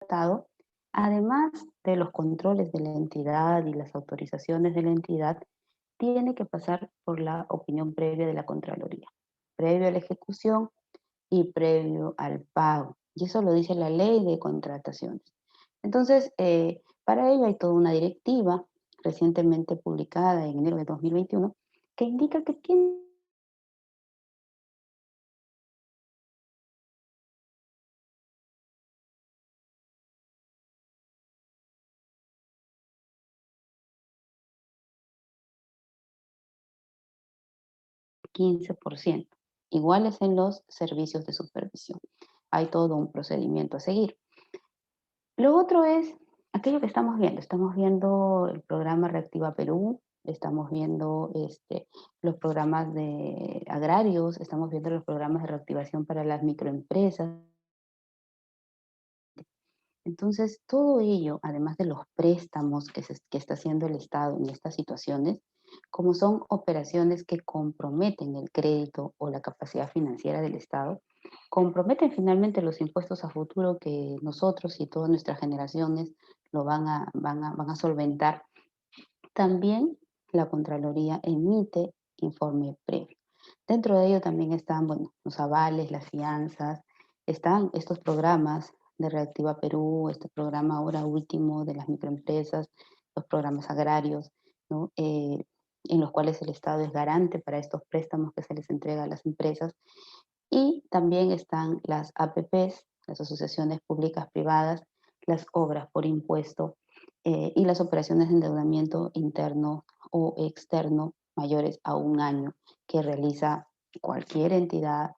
Estado, además de los controles de la entidad y las autorizaciones de la entidad, tiene que pasar por la opinión previa de la Contraloría, previo a la ejecución y previo al pago. Y eso lo dice la ley de contrataciones. Entonces, para ello hay toda una directiva recientemente publicada en enero de 2021 que indica que tiene 15%, iguales en los servicios de supervisión. Hay todo un procedimiento a seguir. Lo otro es aquello que estamos viendo el programa Reactiva Perú, estamos viendo los programas de agrarios, estamos viendo los programas de reactivación para las microempresas. Entonces, todo ello, además de los préstamos que está haciendo el Estado en estas situaciones, como son operaciones que comprometen el crédito o la capacidad financiera del Estado, comprometen finalmente los impuestos a futuro que nosotros y todas nuestras generaciones lo van a solventar. También la Contraloría emite informe previo. Dentro de ello también están, bueno, los avales, las fianzas, están estos programas de Reactiva Perú, este programa ahora último de las microempresas, los programas agrarios, ¿no? En los cuales el Estado es garante para estos préstamos que se les entrega a las empresas. Y también están las APPs, las asociaciones públicas privadas, las obras por impuesto y las operaciones de endeudamiento interno o externo mayores a un año que realiza cualquier entidad,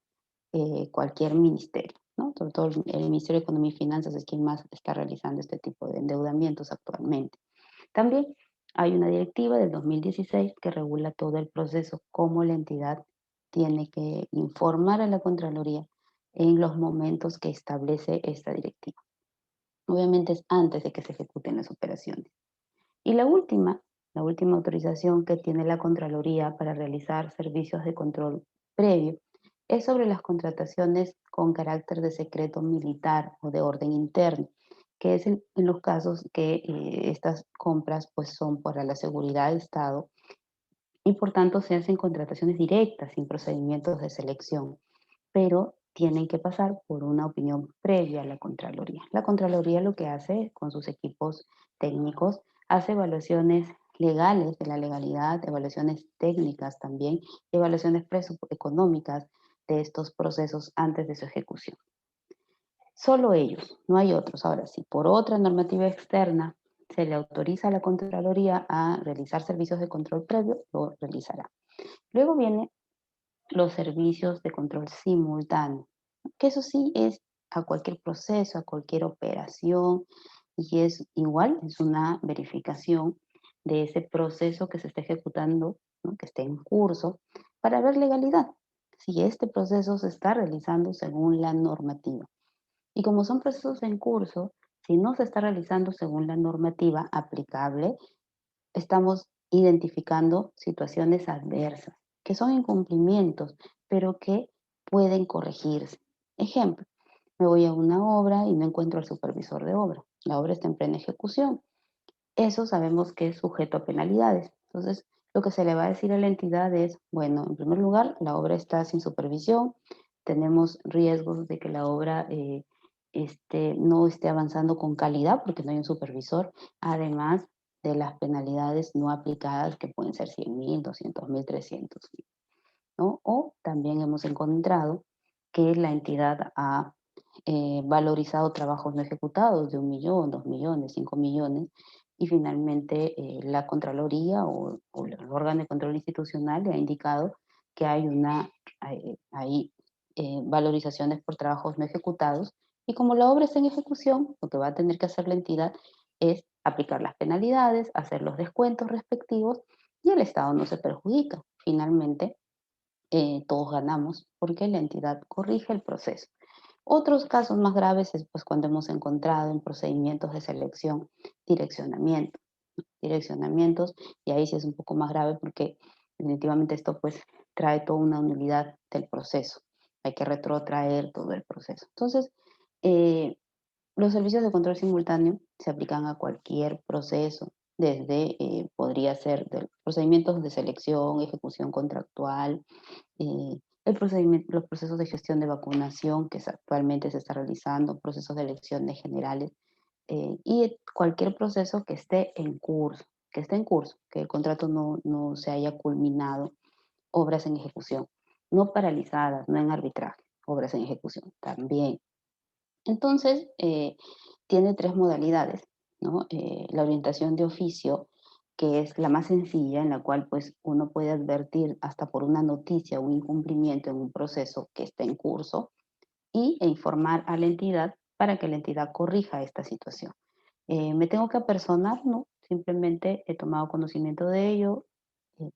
cualquier ministerio, ¿no? Sobre todo el Ministerio de Economía y Finanzas es quien más está realizando este tipo de endeudamientos actualmente. También hay una directiva del 2016 que regula todo el proceso, cómo la entidad tiene que informar a la Contraloría en los momentos que establece esta directiva. Obviamente es antes de que se ejecuten las operaciones. Y la última autorización que tiene la Contraloría para realizar servicios de control previo es sobre las contrataciones con carácter de secreto militar o de orden interno, que es en los casos que estas compras pues son para la seguridad del Estado y por tanto se hacen contrataciones directas sin procedimientos de selección, pero tienen que pasar por una opinión previa a la Contraloría. La Contraloría lo que hace con sus equipos técnicos, hace evaluaciones legales de la legalidad, evaluaciones técnicas también, evaluaciones económicas de estos procesos antes de su ejecución. Solo ellos, no hay otros. Ahora, si por otra normativa externa se le autoriza a la Contraloría a realizar servicios de control previo, lo realizará. Luego viene los servicios de control simultáneo, que eso sí es a cualquier proceso, a cualquier operación, y es igual, es una verificación de ese proceso que se está ejecutando, ¿no? Que esté en curso, para ver legalidad, si este proceso se está realizando según la normativa. Y como son procesos en curso, si no se está realizando según la normativa aplicable, estamos identificando situaciones adversas, que son incumplimientos, pero que pueden corregirse. Ejemplo, me voy a una obra y no encuentro al supervisor de obra. La obra está en plena ejecución. Eso sabemos que es sujeto a penalidades. Entonces, lo que se le va a decir a la entidad es, bueno, en primer lugar, la obra está sin supervisión, tenemos riesgos de que la obra no esté avanzando con calidad porque no hay un supervisor, además de las penalidades no aplicadas que pueden ser 100.000, 200.000, 300.000, ¿no? O también hemos encontrado que la entidad ha valorizado trabajos no ejecutados de 1.000.000, 2.000.000, 5.000.000, y finalmente la Contraloría o el órgano de control institucional le ha indicado que hay valorizaciones por trabajos no ejecutados, y como la obra está en ejecución, lo que va a tener que hacer la entidad es aplicar las penalidades, hacer los descuentos respectivos, y el Estado no se perjudica. Finalmente, todos ganamos porque la entidad corrige el proceso. Otros casos más graves es pues, cuando hemos encontrado en procedimientos de selección direccionamiento, direccionamientos, y ahí sí es un poco más grave porque definitivamente esto pues trae toda una nulidad del proceso. Hay que retrotraer todo el proceso. Entonces, eh, Los servicios de control simultáneo se aplican a cualquier proceso, desde, podría ser de procedimientos de selección, ejecución contractual, los procesos de gestión de vacunación que actualmente se está realizando, procesos de elecciones generales, y cualquier proceso que esté en curso, que el contrato no se haya culminado, obras en ejecución, no paralizadas, no en arbitraje, obras en ejecución también. Entonces, tiene tres modalidades, ¿no? La orientación de oficio, que es la más sencilla, en la cual pues uno puede advertir hasta por una noticia un incumplimiento en un proceso que está en curso e informar a la entidad para que la entidad corrija esta situación. ¿Me tengo que apersonar? No, simplemente he tomado conocimiento de ello,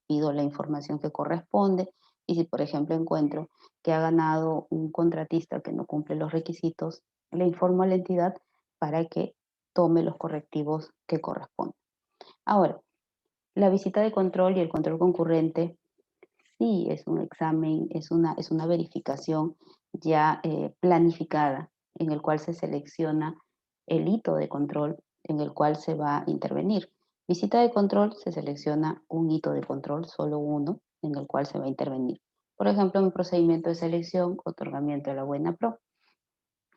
pido la información que corresponde y si, por ejemplo, encuentro que ha ganado un contratista que no cumple los requisitos, le informo a la entidad para que tome los correctivos que corresponden. Ahora, la visita de control y el control concurrente sí es un examen, es una verificación ya planificada en el cual se selecciona el hito de control en el cual se va a intervenir. Visita de control se selecciona un hito de control, solo uno, en el cual se va a intervenir. Por ejemplo, en un procedimiento de selección, otorgamiento de la buena pro.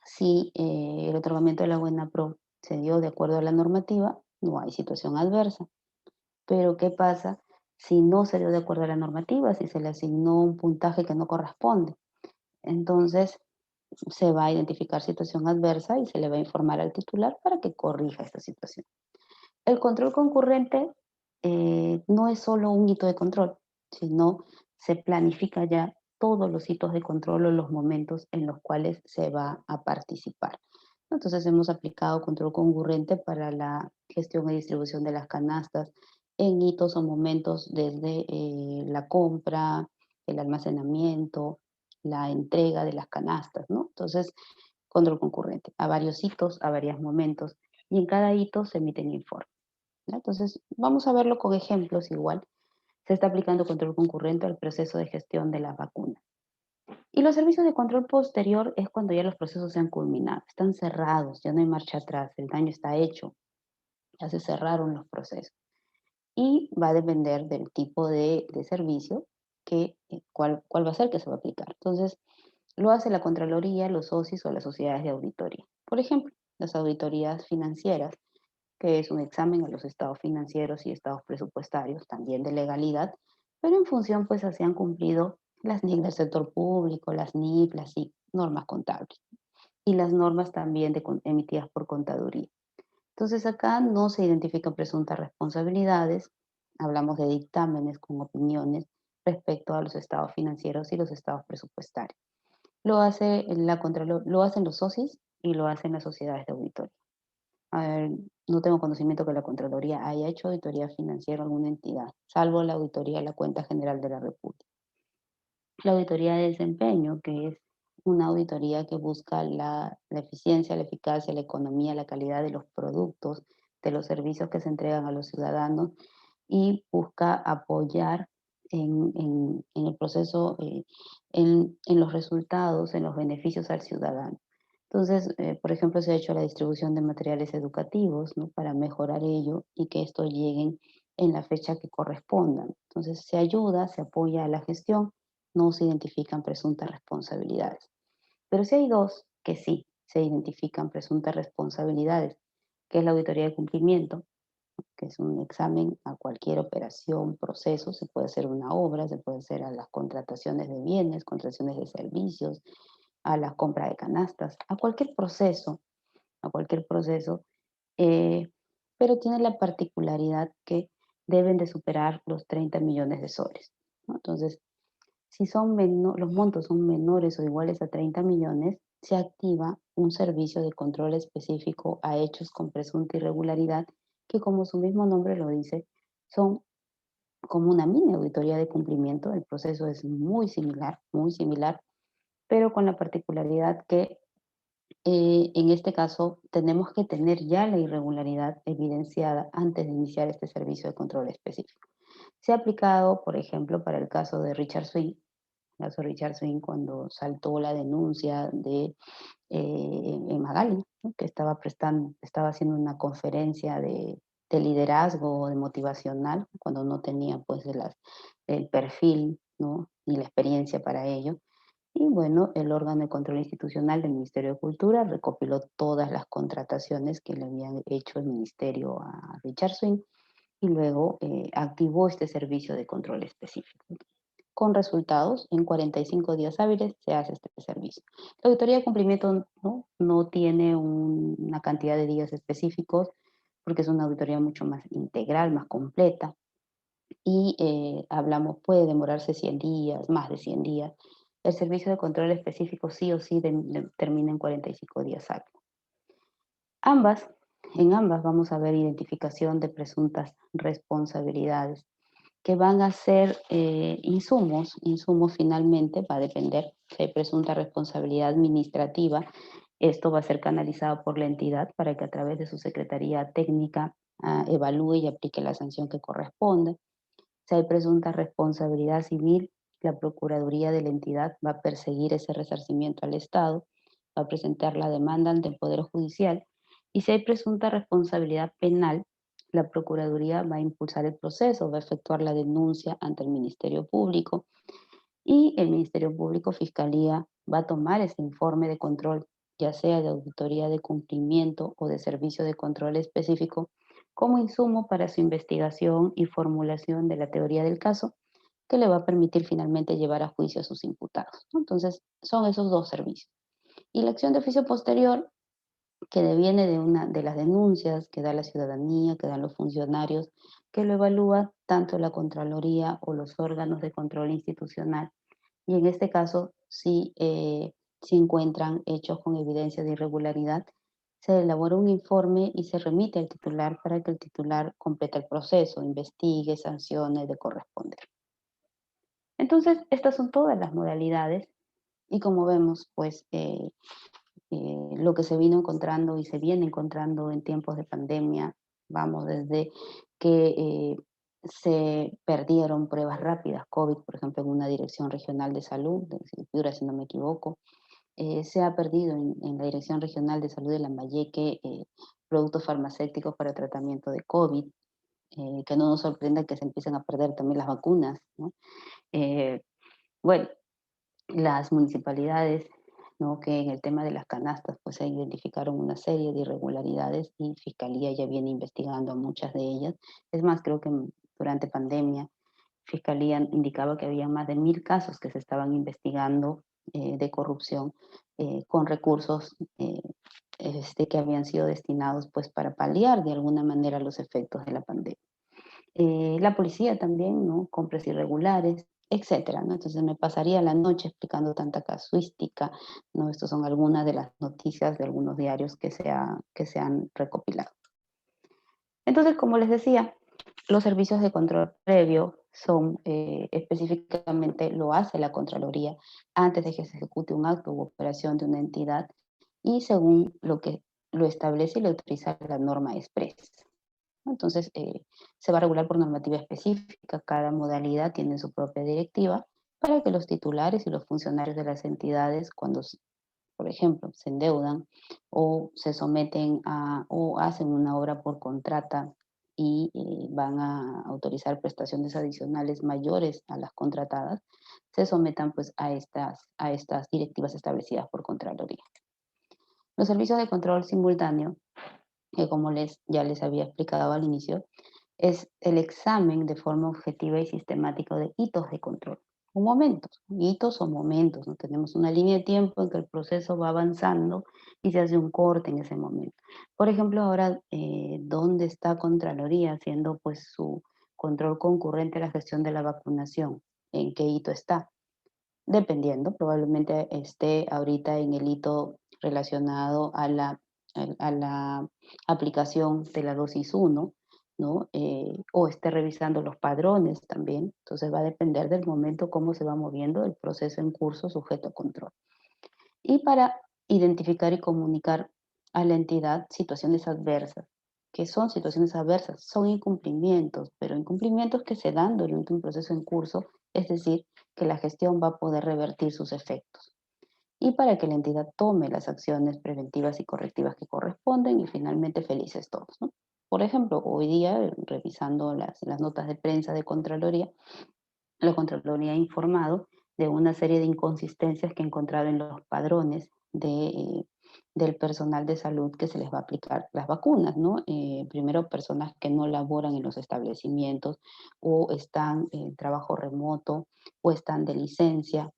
Si el otorgamiento de la buena pro se dio de acuerdo a la normativa, no hay situación adversa. Pero ¿qué pasa si no se dio de acuerdo a la normativa, si se le asignó un puntaje que no corresponde? Entonces se va a identificar situación adversa y se le va a informar al titular para que corrija esta situación. El control concurrente no es solo un hito de control, sino se planifica ya todos los hitos de control o los momentos en los cuales se va a participar. Entonces hemos aplicado control concurrente para la gestión y distribución de las canastas en hitos o momentos desde la compra, el almacenamiento, la entrega de las canastas, ¿no? Entonces, control concurrente a varios hitos, a varios momentos, y en cada hito se emiten informes, ¿no? Entonces, vamos a verlo con ejemplos igual. Se está aplicando control concurrente al proceso de gestión de las vacunas. Y los servicios de control posterior es cuando ya los procesos se han culminado, están cerrados, ya no hay marcha atrás, el daño está hecho, ya se cerraron los procesos. Y va a depender del tipo de servicio cuál va a ser que se va a aplicar. Entonces, lo hace la Contraloría, los socios o las sociedades de auditoría. Por ejemplo, las auditorías financieras, que es un examen a los estados financieros y estados presupuestarios, también de legalidad, pero en función, pues, se han cumplido las NIC del sector público, las NIF, las SIC, normas contables, y las normas también emitidas por contaduría. Entonces, acá no se identifican presuntas responsabilidades, hablamos de dictámenes con opiniones respecto a los estados financieros y los estados presupuestarios. Lo hacen los socios y lo hacen las sociedades de auditoría. A ver, no tengo conocimiento que la Contraloría haya hecho auditoría financiera a alguna entidad, salvo la auditoría de la Cuenta General de la República. La auditoría de desempeño, que es una auditoría que busca la eficiencia, la eficacia, la economía, la calidad de los productos, de los servicios que se entregan a los ciudadanos y busca apoyar en el proceso, en los resultados, en los beneficios al ciudadano. Entonces, por ejemplo, se ha hecho la distribución de materiales educativos, ¿no? Para mejorar ello y que estos lleguen en la fecha que correspondan. Entonces, se ayuda, se apoya a la gestión, no se identifican presuntas responsabilidades. Pero sí hay dos que sí se identifican presuntas responsabilidades, que es la auditoría de cumplimiento, que es un examen a cualquier operación, proceso, se puede hacer una obra, se puede hacer a las contrataciones de bienes, contrataciones de servicios, a la compra de canastas, a cualquier proceso, eh, pero tiene la particularidad que deben de superar los 30 millones de soles, ¿no? Entonces, si los montos son menores o iguales a 30 millones, se activa un servicio de control específico a hechos con presunta irregularidad, que como su mismo nombre lo dice, son como una mini auditoría de cumplimiento. El proceso es muy similar, pero con la particularidad que en este caso tenemos que tener ya la irregularidad evidenciada antes de iniciar este servicio de control específico. Se ha aplicado, por ejemplo, para el caso de Richard Swing, caso Richard Swing, cuando saltó la denuncia en Magali, ¿no? Que estaba haciendo una conferencia de liderazgo, de motivacional, cuando no tenía pues el perfil, ¿no? Ni la experiencia para ello. Y bueno, el órgano de control institucional del Ministerio de Cultura recopiló todas las contrataciones que le habían hecho el ministerio a Richard Swing y luego activó este servicio de control específico. Con resultados, en 45 días hábiles se hace este servicio. La auditoría de cumplimiento no tiene una cantidad de días específicos porque es una auditoría mucho más integral, más completa y puede demorarse 100 días, más de 100 días. El servicio de control específico sí o sí termina en 45 días hábiles. En ambas vamos a ver identificación de presuntas responsabilidades que van a ser insumos finalmente, va a depender si hay presunta responsabilidad administrativa, esto va a ser canalizado por la entidad para que a través de su secretaría técnica evalúe y aplique la sanción que corresponde. Si hay presunta responsabilidad civil, la Procuraduría de la entidad va a perseguir ese resarcimiento al Estado, va a presentar la demanda ante el Poder Judicial y si hay presunta responsabilidad penal, la Procuraduría va a impulsar el proceso, va a efectuar la denuncia ante el Ministerio Público y el Ministerio Público, Fiscalía, va a tomar ese informe de control, ya sea de auditoría de cumplimiento o de servicio de control específico, como insumo para su investigación y formulación de la teoría del caso, que le va a permitir finalmente llevar a juicio a sus imputados, ¿no? Entonces, son esos dos servicios. Y la acción de oficio posterior, que deviene de las denuncias que da la ciudadanía, que dan los funcionarios, que lo evalúa tanto la Contraloría o los órganos de control institucional. Y en este caso, si encuentran hechos con evidencia de irregularidad, se elabora un informe y se remite al titular para que el titular complete el proceso, investigue, sancione de corresponder. Entonces, estas son todas las modalidades y como vemos, pues lo que se vino encontrando y se viene encontrando en tiempos de pandemia, vamos, desde que se perdieron pruebas rápidas COVID, por ejemplo, en una dirección regional de salud, de Piura, si no me equivoco, se ha perdido en la Dirección Regional de Salud de Lambayeque productos farmacéuticos para tratamiento de COVID, que no nos sorprenda que se empiecen a perder también las vacunas, ¿no? Eh, bueno, las municipalidades, ¿no? Que en el tema de las canastas pues se identificaron una serie de irregularidades y Fiscalía ya viene investigando muchas de ellas. Es más, creo que durante pandemia Fiscalía indicaba que había más de 1000 casos que se estaban investigando de corrupción con recursos que habían sido destinados pues para paliar de alguna manera los efectos de la pandemia. La policía también, ¿no? Compras irregulares, etcétera, ¿no? Entonces me pasaría la noche explicando tanta casuística, ¿no? Estas son algunas de las noticias de algunos diarios que se han recopilado. Entonces, como les decía, los servicios de control previo son específicamente lo hace la Contraloría antes de que se ejecute un acto u operación de una entidad y según lo que lo establece y lo autoriza la norma expresa. Entonces, se va a regular por normativa específica, cada modalidad tiene su propia directiva para que los titulares y los funcionarios de las entidades, cuando, por ejemplo, se endeudan o se someten o hacen una obra por contrata y van a autorizar prestaciones adicionales mayores a las contratadas, se sometan pues a estas directivas establecidas por Contraloría. Los servicios de control simultáneo que como ya les había explicado al inicio, es el examen de forma objetiva y sistemática de hitos de control, o momentos, hitos o momentos, ¿no? Tenemos una línea de tiempo en que el proceso va avanzando y se hace un corte en ese momento. Por ejemplo, ahora, ¿dónde está Contraloría haciendo pues su control concurrente a la gestión de la vacunación? ¿En qué hito está? Dependiendo, probablemente esté ahorita en el hito relacionado a la aplicación de la dosis 1, ¿no? O esté revisando los padrones también. Entonces va a depender del momento cómo se va moviendo el proceso en curso sujeto a control. Y para identificar y comunicar a la entidad situaciones adversas. ¿Qué son situaciones adversas? Son incumplimientos, pero incumplimientos que se dan durante un proceso en curso es decir, que la gestión va a poder revertir sus efectos y para que la entidad tome las acciones preventivas y correctivas que corresponden y finalmente felices todos, ¿no? Por ejemplo, hoy día, revisando las notas de prensa de Contraloría, la Contraloría ha informado de una serie de inconsistencias que ha encontrado en los padrones del personal de salud que se les va a aplicar las vacunas, ¿no? Primero, personas que no laboran en los establecimientos o están en trabajo remoto o están de licencia.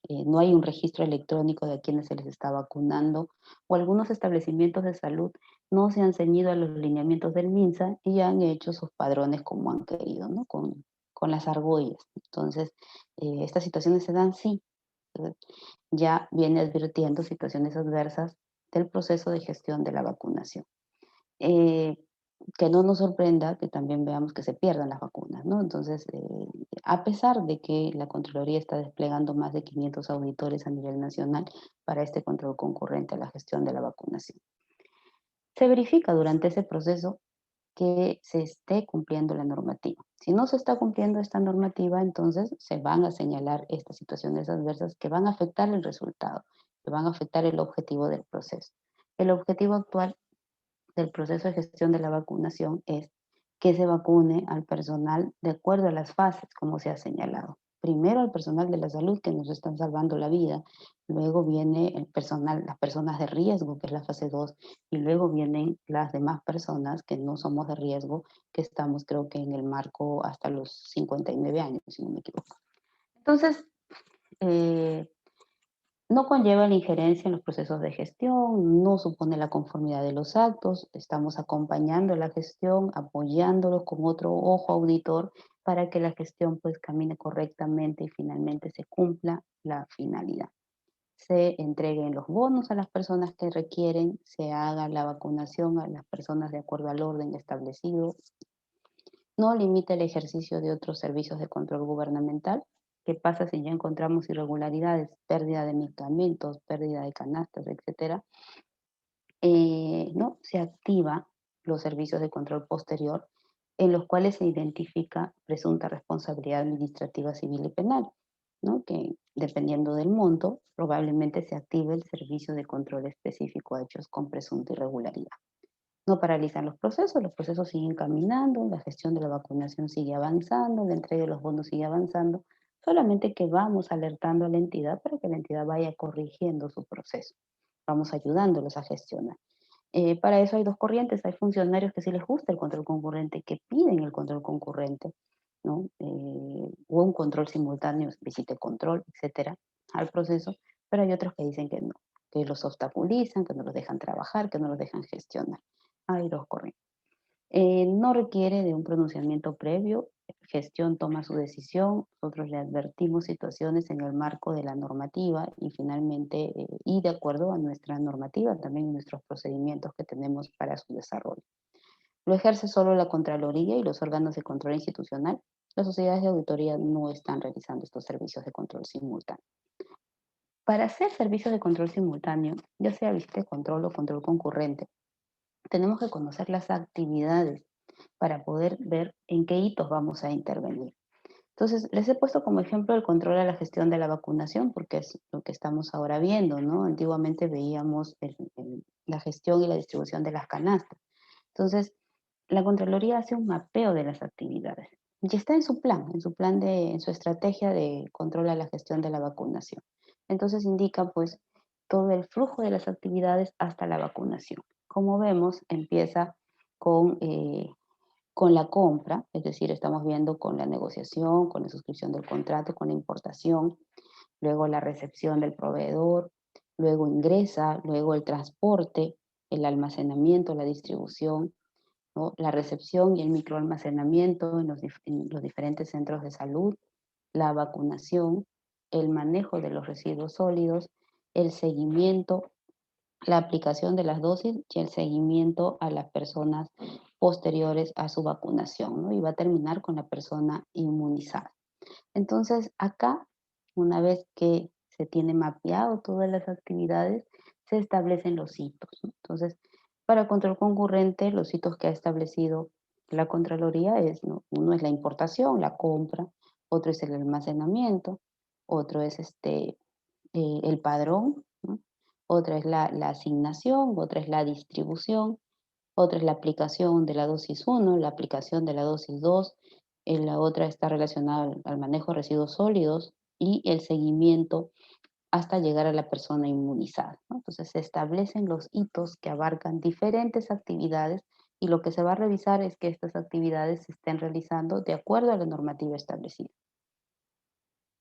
No hay un registro electrónico de a quienes se les está vacunando o algunos establecimientos de salud no se han ceñido a los lineamientos del MINSA y han hecho sus padrones como han querido, ¿no? Con las argollas. Entonces, estas situaciones se dan, sí, ¿verdad? Ya viene advirtiendo situaciones adversas del proceso de gestión de la vacunación. Eh, que no nos sorprenda que también veamos que se pierdan las vacunas, ¿no? Entonces, a pesar de que la Contraloría está desplegando más de 500 auditores a nivel nacional para este control concurrente a la gestión de la vacunación. Se verifica durante ese proceso que se esté cumpliendo la normativa. Si no se está cumpliendo esta normativa, entonces se van a señalar estas situaciones adversas que van a afectar el resultado, que van a afectar el objetivo del proceso. El objetivo actual del proceso de gestión de la vacunación es que se vacune al personal de acuerdo a las fases, como se ha señalado. Primero al personal de la salud que nos están salvando la vida, luego viene el personal, las personas de riesgo, que es la fase 2, y luego vienen las demás personas que no somos de riesgo, que estamos creo que en el marco hasta los 59 años, si no me equivoco. Entonces, eh, no conlleva la injerencia en los procesos de gestión, no supone la conformidad de los actos, estamos acompañando la gestión, apoyándolos con otro ojo auditor para que la gestión pues camine correctamente y finalmente se cumpla la finalidad. Se entreguen los bonos a las personas que requieren, se haga la vacunación a las personas de acuerdo al orden establecido, no limita el ejercicio de otros servicios de control gubernamental. ¿Qué pasa si ya encontramos irregularidades, pérdida de medicamentos, pérdida de canastas, etcétera? No, se activa los servicios de control posterior en los cuales se identifica presunta responsabilidad administrativa, civil y penal, ¿no? Que dependiendo del monto, probablemente se active el servicio de control específico a hechos con presunta irregularidad. No paralizan los procesos siguen caminando, la gestión de la vacunación sigue avanzando, la entrega de los bonos sigue avanzando, solamente que vamos alertando a la entidad para que la entidad vaya corrigiendo su proceso. Vamos ayudándolos a gestionar. Para eso hay dos corrientes, hay funcionarios que sí les gusta el control concurrente, que piden el control concurrente, ¿no? O un control simultáneo, visite control, etcétera, al proceso, pero hay otros que dicen que no, que los obstaculizan, que no los dejan trabajar, que no los dejan gestionar. Hay dos corrientes. No requiere de un pronunciamiento previo, gestión toma su decisión, nosotros le advertimos situaciones en el marco de la normativa y finalmente, y de acuerdo a nuestra normativa, también en nuestros procedimientos que tenemos para su desarrollo. Lo ejerce solo la Contraloría y los órganos de control institucional. Las sociedades de auditoría no están realizando estos servicios de control simultáneo. Para hacer servicios de control simultáneo, ya sea viste control o control concurrente, tenemos que conocer las actividades para poder ver en qué hitos vamos a intervenir. Entonces, les he puesto como ejemplo el control a la gestión de la vacunación, porque es lo que estamos ahora viendo, ¿no? Antiguamente veíamos la gestión y la distribución de las canastas. Entonces, la Contraloría hace un mapeo de las actividades y está en su estrategia de control a la gestión de la vacunación. Entonces indica pues todo el flujo de las actividades hasta la vacunación. Como vemos, empieza con, eh, con la compra, es decir, estamos viendo con la negociación, con la suscripción del contrato, con la importación, luego la recepción del proveedor, luego ingresa, luego el transporte, el almacenamiento, la distribución, ¿no? La recepción y el microalmacenamiento en los diferentes centros de salud, la vacunación, el manejo de los residuos sólidos, el seguimiento, la aplicación de las dosis y el seguimiento a las personas posteriores a su vacunación, ¿no? Y va a terminar con la persona inmunizada. Entonces, acá, una vez que se tiene mapeado todas las actividades, se establecen los hitos, ¿no? Entonces, para control concurrente, los hitos que ha establecido la Contraloría es, ¿no? Uno es la importación, la compra, otro es el almacenamiento, otro es el padrón, ¿no? Otra es la asignación, otra es la distribución, otra es la aplicación de la dosis uno, la aplicación de la dosis 2, la otra está relacionada al manejo de residuos sólidos y el seguimiento hasta llegar a la persona inmunizada, ¿no? Entonces se establecen los hitos que abarcan diferentes actividades y lo que se va a revisar es que estas actividades se estén realizando de acuerdo a la normativa establecida.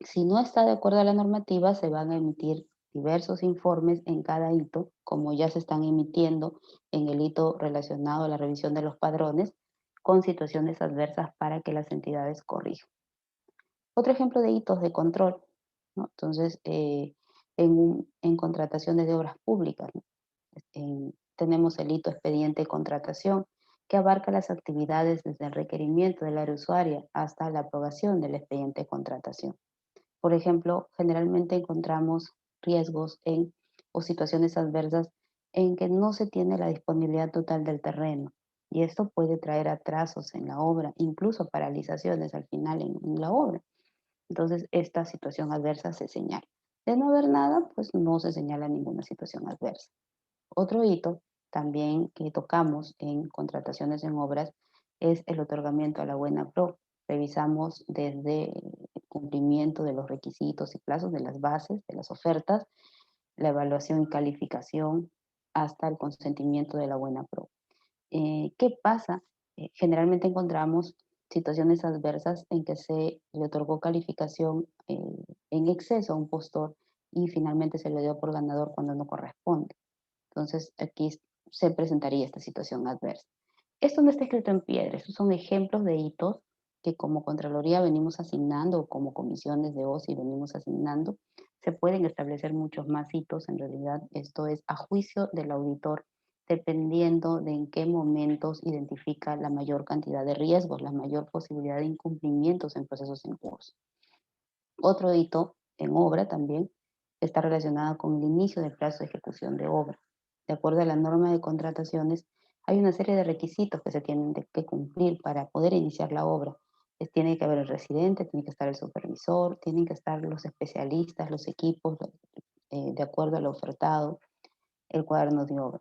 Si no está de acuerdo a la normativa, se van a emitir diversos informes en cada hito, como ya se están emitiendo en el hito relacionado a la revisión de los padrones, con situaciones adversas para que las entidades corrijan. Otro ejemplo de hitos de control, ¿no? Entonces, en contrataciones de obras públicas, ¿no? Tenemos el hito expediente de contratación, que abarca las actividades desde el requerimiento del área usuaria hasta la aprobación del expediente de contratación. Por ejemplo, generalmente encontramos riesgos o situaciones adversas en que no se tiene la disponibilidad total del terreno. Y esto puede traer atrasos en la obra, incluso paralizaciones al final en la obra. Entonces, esta situación adversa se señala. De no haber nada, pues no se señala ninguna situación adversa. Otro hito también que tocamos en contrataciones en obras es el otorgamiento a la buena pro. Revisamos desde el cumplimiento de los requisitos y plazos de las bases, de las ofertas, la evaluación y calificación, hasta el consentimiento de la buena pro. ¿Qué pasa? Generalmente encontramos situaciones adversas en que se le otorgó calificación en exceso a un postor y finalmente se le dio por ganador cuando no corresponde. Entonces, aquí se presentaría esta situación adversa. Esto no está escrito en piedra, estos son ejemplos de hitos que como Contraloría venimos asignando o como comisiones de OSI venimos asignando. Se pueden establecer muchos más hitos, en realidad esto es a juicio del auditor, dependiendo de en qué momentos identifica la mayor cantidad de riesgos, la mayor posibilidad de incumplimientos en procesos en curso. Otro hito en obra también está relacionado con el inicio del plazo de ejecución de obra. De acuerdo a la norma de contrataciones, hay una serie de requisitos que se tienen que cumplir para poder iniciar la obra. Tiene que haber el residente, tiene que estar el supervisor, tienen que estar los especialistas, los equipos, de acuerdo al ofertado, el cuaderno de obra.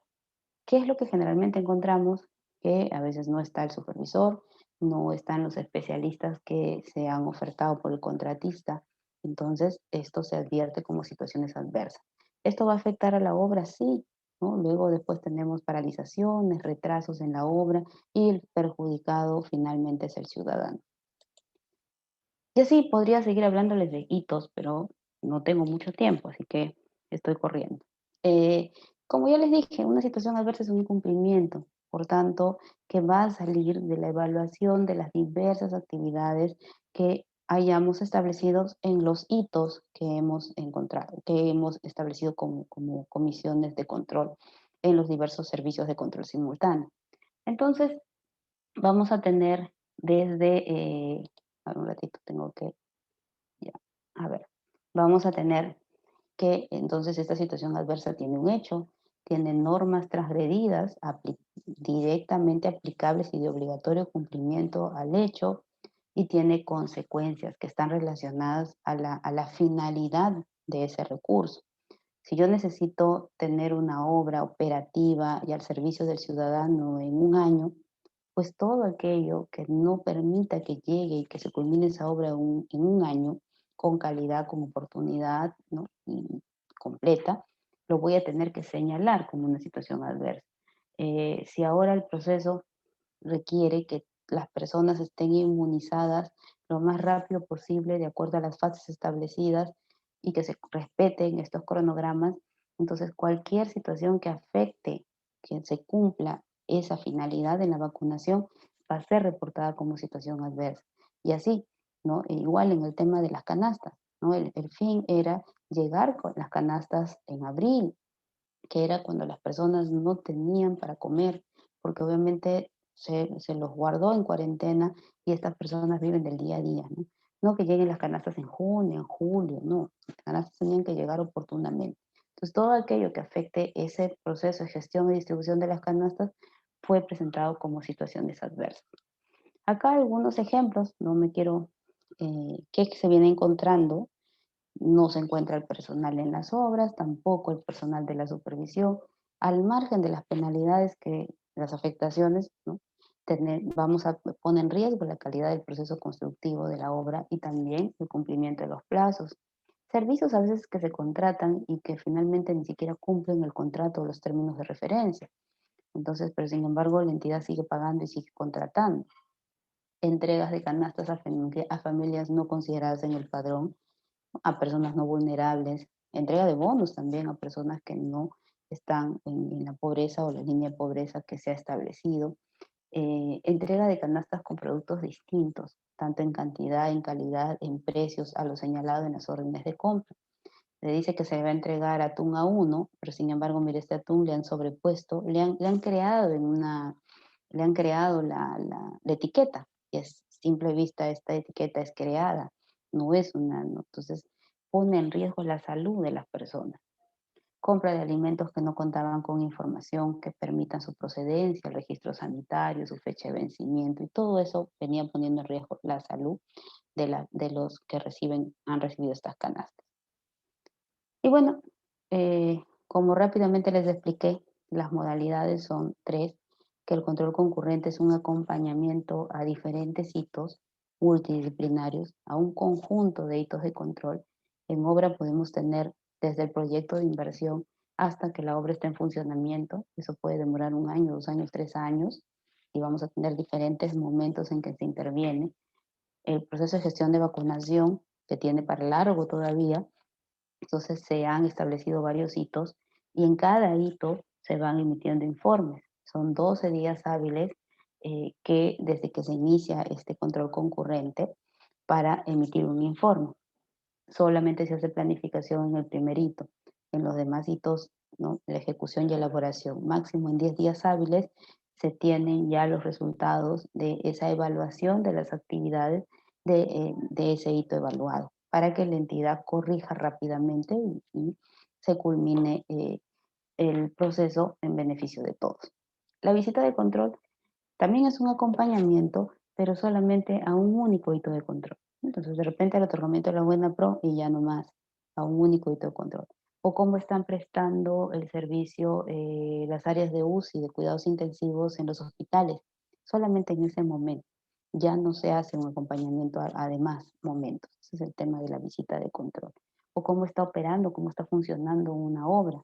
¿Qué es lo que generalmente encontramos? Que a veces no está el supervisor, no están los especialistas que se han ofertado por el contratista. Entonces, esto se advierte como situaciones adversas. ¿Esto va a afectar a la obra? Sí, ¿no? Luego después tenemos paralizaciones, retrasos en la obra y el perjudicado finalmente es el ciudadano. Y así podría seguir hablándoles de hitos, pero no tengo mucho tiempo, así que estoy corriendo. Eh, Como ya les dije, una situación adversa es un incumplimiento, por tanto, que va a salir de la evaluación de las diversas actividades que hayamos establecido en los hitos que hemos encontrado, que hemos establecido como comisiones de control en los diversos servicios de control simultáneo. Entonces, vamos a tener a ver, un ratito, tengo que, ya, a ver, vamos a tener que entonces esta situación adversa tiene un hecho, tiene normas transgredidas directamente aplicables y de obligatorio cumplimiento al hecho y tiene consecuencias que están relacionadas a la finalidad de ese recurso. Si yo necesito tener una obra operativa y al servicio del ciudadano en un año, pues todo aquello que no permita que llegue y que se culmine esa obra en un año con calidad, con oportunidad, ¿no? Y completa, lo voy a tener que señalar como una situación adversa. Si ahora el proceso requiere que las personas estén inmunizadas lo más rápido posible de acuerdo a las fases establecidas y que se respeten estos cronogramas, entonces cualquier situación que afecte que se cumpla esa finalidad en la vacunación va a ser reportada como situación adversa. Y así, ¿no? E igual en el tema de las canastas, ¿no? El fin era llegar con las canastas en abril, que era cuando las personas no tenían para comer, porque obviamente se los guardó en cuarentena y estas personas viven del día a día, ¿no? No que lleguen las canastas en junio, en julio, no, las canastas tenían que llegar oportunamente. Entonces, todo aquello que afecte ese proceso de gestión y distribución de las canastas fue presentado como situaciones adversas. Acá algunos ejemplos, no me quiero ¿qué se viene encontrando? No se encuentra el personal en las obras, tampoco el personal de la supervisión, al margen de las penalidades que las afectaciones, ¿no? Pone en riesgo la calidad del proceso constructivo de la obra y también el cumplimiento de los plazos. Servicios a veces que se contratan y que finalmente ni siquiera cumplen el contrato o los términos de referencia. Entonces, pero sin embargo, la entidad sigue pagando y sigue contratando. Entregas de canastas a familias no consideradas en el padrón, a personas no vulnerables, entrega de bonos también a personas que no están en la pobreza o la línea de pobreza que se ha establecido, entrega de canastas con productos distintos, tanto en cantidad, en calidad, en precios, a lo señalado en las órdenes de compra. Le dice que se va a entregar atún a uno, pero sin embargo, mire, este atún le han sobrepuesto, le han creado le han creado la etiqueta, y es simple vista esta etiqueta es creada, no es una, no. Entonces pone en riesgo la salud de las personas. Compra de alimentos que no contaban con información que permitan su procedencia, el registro sanitario, su fecha de vencimiento, y todo eso venía poniendo en riesgo la salud de los que han recibido estas canastas. Y bueno, como rápidamente les expliqué, las modalidades son tres, que el control concurrente es un acompañamiento a diferentes hitos multidisciplinarios, a un conjunto de hitos de control. En obra podemos tener desde el proyecto de inversión hasta que la obra esté en funcionamiento. Eso puede demorar 1 año, 2 años, 3 años, y vamos a tener diferentes momentos en que se interviene. El proceso de gestión de vacunación, que tiene para largo todavía, entonces se han establecido varios hitos y en cada hito se van emitiendo informes. Son 12 días hábiles que desde que se inicia este control concurrente para emitir un informe. Solamente se hace planificación en el primer hito. En los demás hitos, ¿no? La ejecución y elaboración. Máximo en 10 días hábiles se tienen ya los resultados de esa evaluación de las actividades de ese hito evaluado, para que la entidad corrija rápidamente y se culmine el proceso en beneficio de todos. La visita de control también es un acompañamiento, pero solamente a un único hito de control. Entonces, de repente el otorgamiento de la buena pro y ya no más, a un único hito de control. O cómo están prestando el servicio las áreas de UCI, de cuidados intensivos en los hospitales, solamente en ese momento. Ya no se hace un acompañamiento a demás momentos. Ese es el tema de la visita de control. O cómo está operando, cómo está funcionando una obra.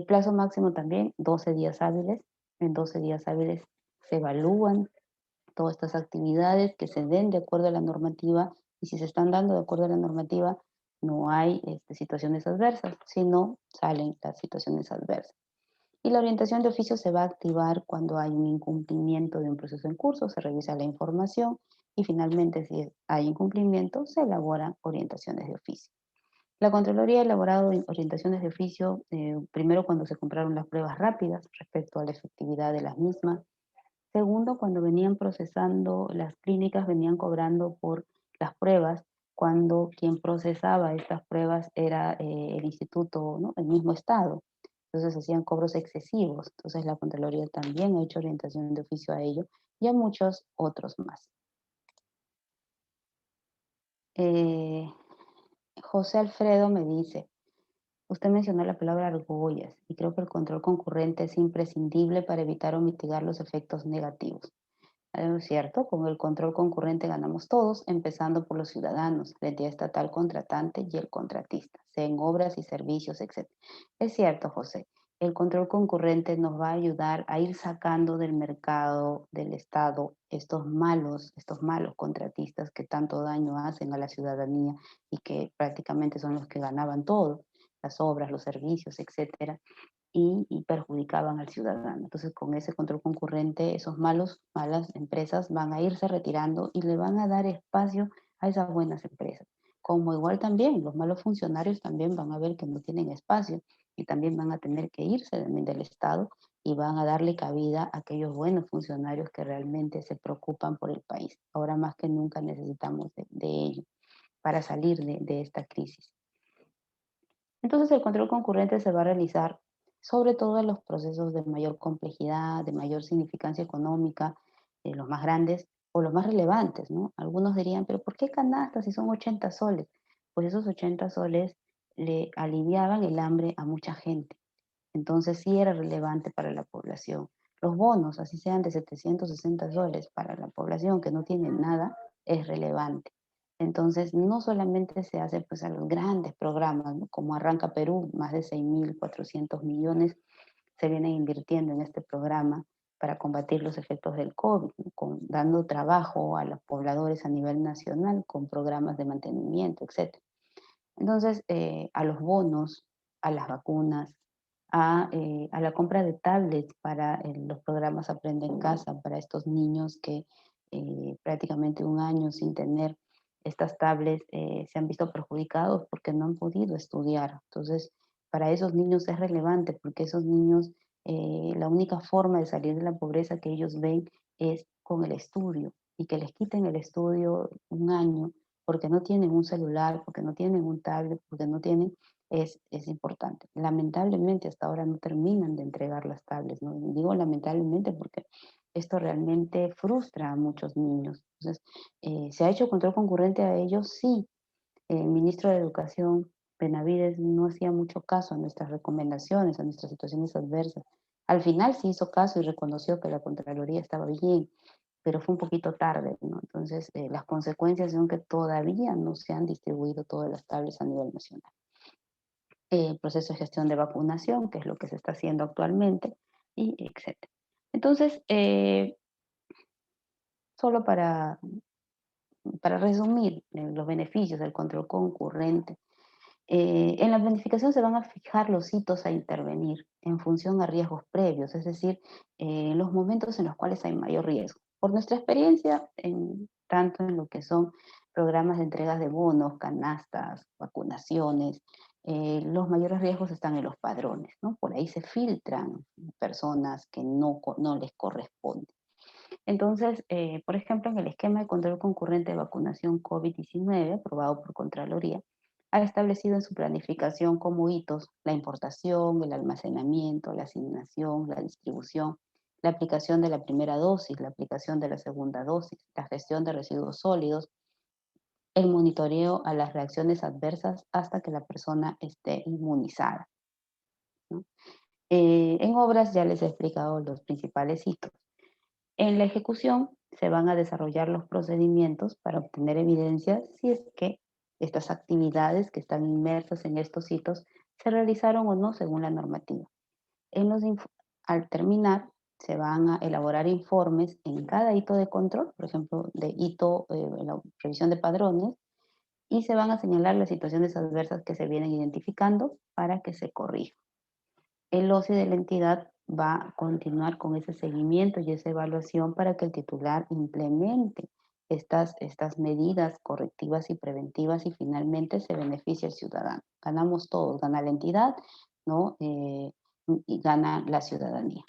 Plazo máximo también, 12 días hábiles. En 12 días hábiles se evalúan todas estas actividades que se den de acuerdo a la normativa, y si se están dando de acuerdo a la normativa, no hay situaciones adversas, si no salen las situaciones adversas. Y la orientación de oficio se va a activar cuando hay un incumplimiento de un proceso en curso, se revisa la información y finalmente si hay incumplimiento se elaboran orientaciones de oficio. La Contraloría ha elaborado orientaciones de oficio, primero cuando se compraron las pruebas rápidas respecto a la efectividad de las mismas. Segundo, cuando venían procesando, las clínicas venían cobrando por las pruebas, cuando quien procesaba estas pruebas era el instituto, ¿no? El mismo Estado. Entonces hacían cobros excesivos. Entonces la Contraloría también ha hecho orientación de oficio a ello y a muchos otros más. Eh, José Alfredo me dice, usted mencionó la palabra argollas y creo que el control concurrente es imprescindible para evitar o mitigar los efectos negativos. Es cierto, con el control concurrente ganamos todos, empezando por los ciudadanos, la entidad estatal contratante y el contratista, sea en obras y servicios, etc. Es cierto, José, el control concurrente nos va a ayudar a ir sacando del mercado, del Estado, estos malos contratistas que tanto daño hacen a la ciudadanía y que prácticamente son los que ganaban todo, las obras, los servicios, etcétera, y perjudicaban al ciudadano. Entonces, con ese control concurrente, malas empresas van a irse retirando y le van a dar espacio a esas buenas empresas. Como igual también, los malos funcionarios también van a ver que no tienen espacio y también van a tener que irse también del Estado y van a darle cabida a aquellos buenos funcionarios que realmente se preocupan por el país. Ahora más que nunca necesitamos de ello para salir de esta crisis. Entonces el control concurrente se va a realizar sobre todo en los procesos de mayor complejidad, de mayor significancia económica, los más grandes, o los más relevantes, ¿no? Algunos dirían, pero ¿por qué canastas si son 80 soles? Pues esos 80 soles le aliviaban el hambre a mucha gente. Entonces sí era relevante para la población. Los bonos, así sean de 760 soles para la población que no tiene nada, es relevante. Entonces no solamente se hace pues a los grandes programas, ¿no? Como Arranca Perú, más de 6.400 millones se vienen invirtiendo en este programa para combatir los efectos del COVID, ¿no? Dando trabajo a los pobladores a nivel nacional con programas de mantenimiento, etc. Entonces, a los bonos, a las vacunas, a la compra de tablets para los programas Aprende en Casa, para estos niños que prácticamente un año sin tener estas tablets se han visto perjudicados porque no han podido estudiar. Entonces, para esos niños es relevante porque esos niños, la única forma de salir de la pobreza que ellos ven es con el estudio y que les quiten el estudio un año porque no tienen un celular, porque no tienen un tablet, porque no tienen, es importante. Lamentablemente hasta ahora no terminan de entregar las tablets, ¿no? Digo lamentablemente porque esto realmente frustra a muchos niños. Entonces, ¿se ha hecho control concurrente a ellos? Sí. El ministro de Educación, Benavides, no hacía mucho caso a nuestras recomendaciones, a nuestras situaciones adversas. Al final sí hizo caso y reconoció que la Contraloría estaba bien, pero fue un poquito tarde, ¿no? Entonces, las consecuencias son que todavía no se han distribuido todas las tablets a nivel nacional. Proceso de gestión de vacunación, que es lo que se está haciendo actualmente, y etcétera. Entonces, solo para resumir los beneficios del control concurrente, en la planificación se van a fijar los hitos a intervenir en función a riesgos previos, es decir, los momentos en los cuales hay mayor riesgo. Por nuestra experiencia, tanto en lo que son programas de entregas de bonos, canastas, vacunaciones, los mayores riesgos están en los padrones, ¿no? Por ahí se filtran personas que no les corresponde. Entonces, por ejemplo, en el esquema de control concurrente de vacunación COVID-19, aprobado por Contraloría, ha establecido en su planificación como hitos la importación, el almacenamiento, la asignación, la distribución, la aplicación de la primera dosis, la aplicación de la segunda dosis, la gestión de residuos sólidos, el monitoreo a las reacciones adversas hasta que la persona esté inmunizada, ¿no? En obras ya les he explicado los principales hitos. En la ejecución se van a desarrollar los procedimientos para obtener evidencia si es que estas actividades que están inmersas en estos hitos se realizaron o no según la normativa. Al terminar, se van a elaborar informes en cada hito de control, por ejemplo, de hito en la revisión de padrones, y se van a señalar las situaciones adversas que se vienen identificando para que se corrija. El OSI de la entidad va a continuar con ese seguimiento y esa evaluación para que el titular implemente estas medidas correctivas y preventivas y finalmente se beneficie al ciudadano. Ganamos todos, gana la entidad, ¿no? Y gana la ciudadanía.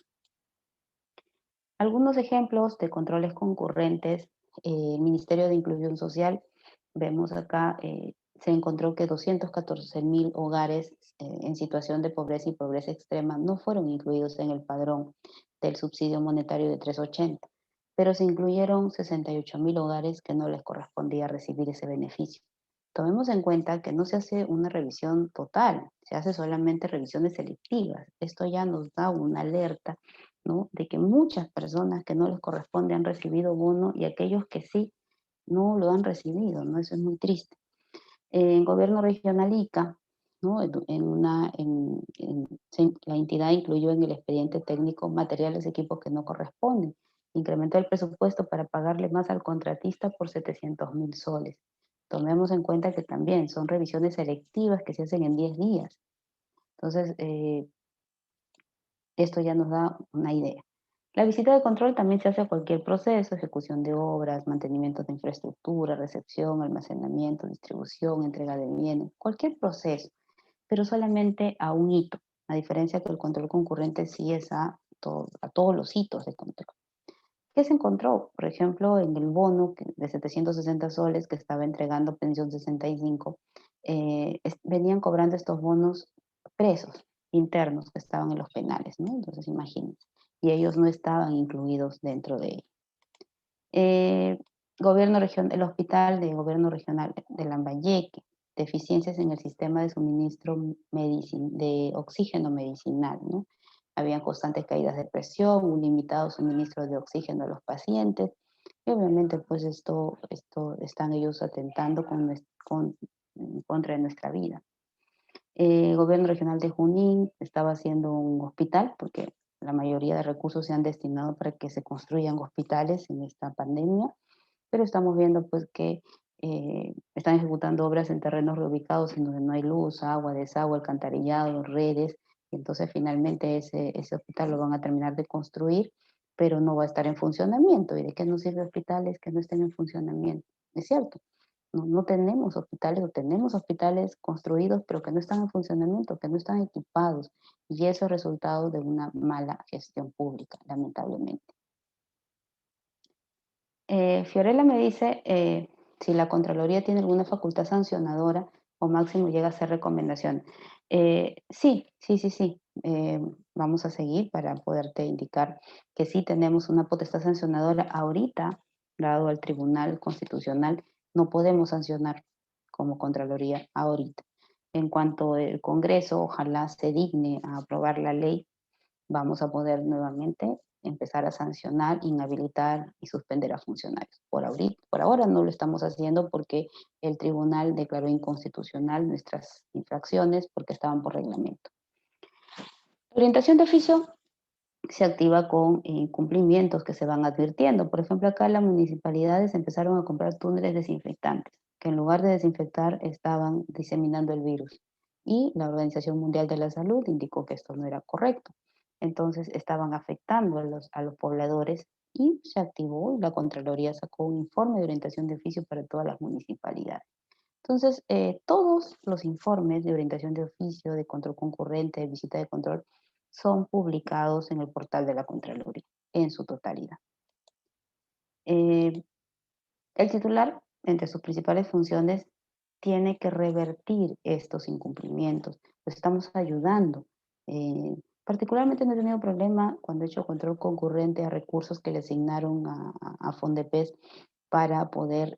Algunos ejemplos de controles concurrentes, el Ministerio de Inclusión Social, vemos acá, se encontró que 214.000 hogares en situación de pobreza y pobreza extrema no fueron incluidos en el padrón del subsidio monetario de 380, pero se incluyeron 68.000 hogares que no les correspondía recibir ese beneficio. Tomemos en cuenta que no se hace una revisión total, se hace solamente revisiones selectivas. Esto ya nos da una alerta, ¿no? De que muchas personas que no les corresponde han recibido bono y aquellos que sí no lo han recibido, ¿no? Eso es muy triste. En gobierno regional Ica, ¿no? La entidad incluyó en el expediente técnico materiales y equipos que no corresponden. Incrementó el presupuesto para pagarle más al contratista por 700.000 soles. Tomemos en cuenta que también son revisiones selectivas que se hacen en 10 días. Entonces, esto ya nos da una idea. La visita de control también se hace a cualquier proceso, ejecución de obras, mantenimiento de infraestructura, recepción, almacenamiento, distribución, entrega de bienes, cualquier proceso, pero solamente a un hito, a diferencia que el control concurrente sí es a todos los hitos de control. ¿Qué se encontró? Por ejemplo, en el bono de 760 soles que estaba entregando Pensión 65, venían cobrando estos bonos presos internos que estaban en los penales, ¿no? Entonces, imagínense. Y ellos no estaban incluidos dentro de Eh, el hospital de gobierno regional de Lambayeque, deficiencias en el sistema de suministro de oxígeno medicinal, ¿no? Habían constantes caídas de presión, un limitado suministro de oxígeno a los pacientes, y obviamente pues esto están ellos atentando en contra de nuestra vida. El gobierno regional de Junín estaba haciendo un hospital, porque la mayoría de recursos se han destinado para que se construyan hospitales en esta pandemia, pero estamos viendo pues que están ejecutando obras en terrenos reubicados en donde no hay luz, agua, desagüe, alcantarillado, redes, y entonces finalmente ese hospital lo van a terminar de construir, pero no va a estar en funcionamiento. ¿Y de qué nos sirve hospitales que no estén en funcionamiento? Es cierto, no tenemos hospitales o tenemos hospitales construidos pero que no están en funcionamiento, que no están equipados, y eso es resultado de una mala gestión pública, lamentablemente. Fiorella me dice si la Contraloría tiene alguna facultad sancionadora o máximo llega a hacer recomendación. Sí, sí, sí, sí. Vamos a seguir para poderte indicar que sí tenemos una potestad sancionadora ahorita, dado al Tribunal Constitucional, no podemos sancionar como Contraloría ahorita. En cuanto el Congreso ojalá se digne a aprobar la ley, vamos a poder nuevamente empezar a sancionar, inhabilitar y suspender a funcionarios. Por ahora no lo estamos haciendo porque el tribunal declaró inconstitucional nuestras infracciones porque estaban por reglamento. La orientación de oficio se activa con cumplimientos que se van advirtiendo. Por ejemplo, acá las municipalidades empezaron a comprar túneles desinfectantes, que en lugar de desinfectar estaban diseminando el virus. Y la Organización Mundial de la Salud indicó que esto no era correcto. Entonces estaban afectando a los pobladores y se activó y la Contraloría sacó un informe de orientación de oficio para todas las municipalidades. Entonces, todos los informes de orientación de oficio, de control concurrente, de visita de control, son publicados en el portal de la Contraloría, en su totalidad. Eh, el titular, entre sus principales funciones, tiene que revertir estos incumplimientos. Los estamos ayudando. Particularmente no he tenido problema cuando he hecho control concurrente a recursos que le asignaron a Fondepes para poder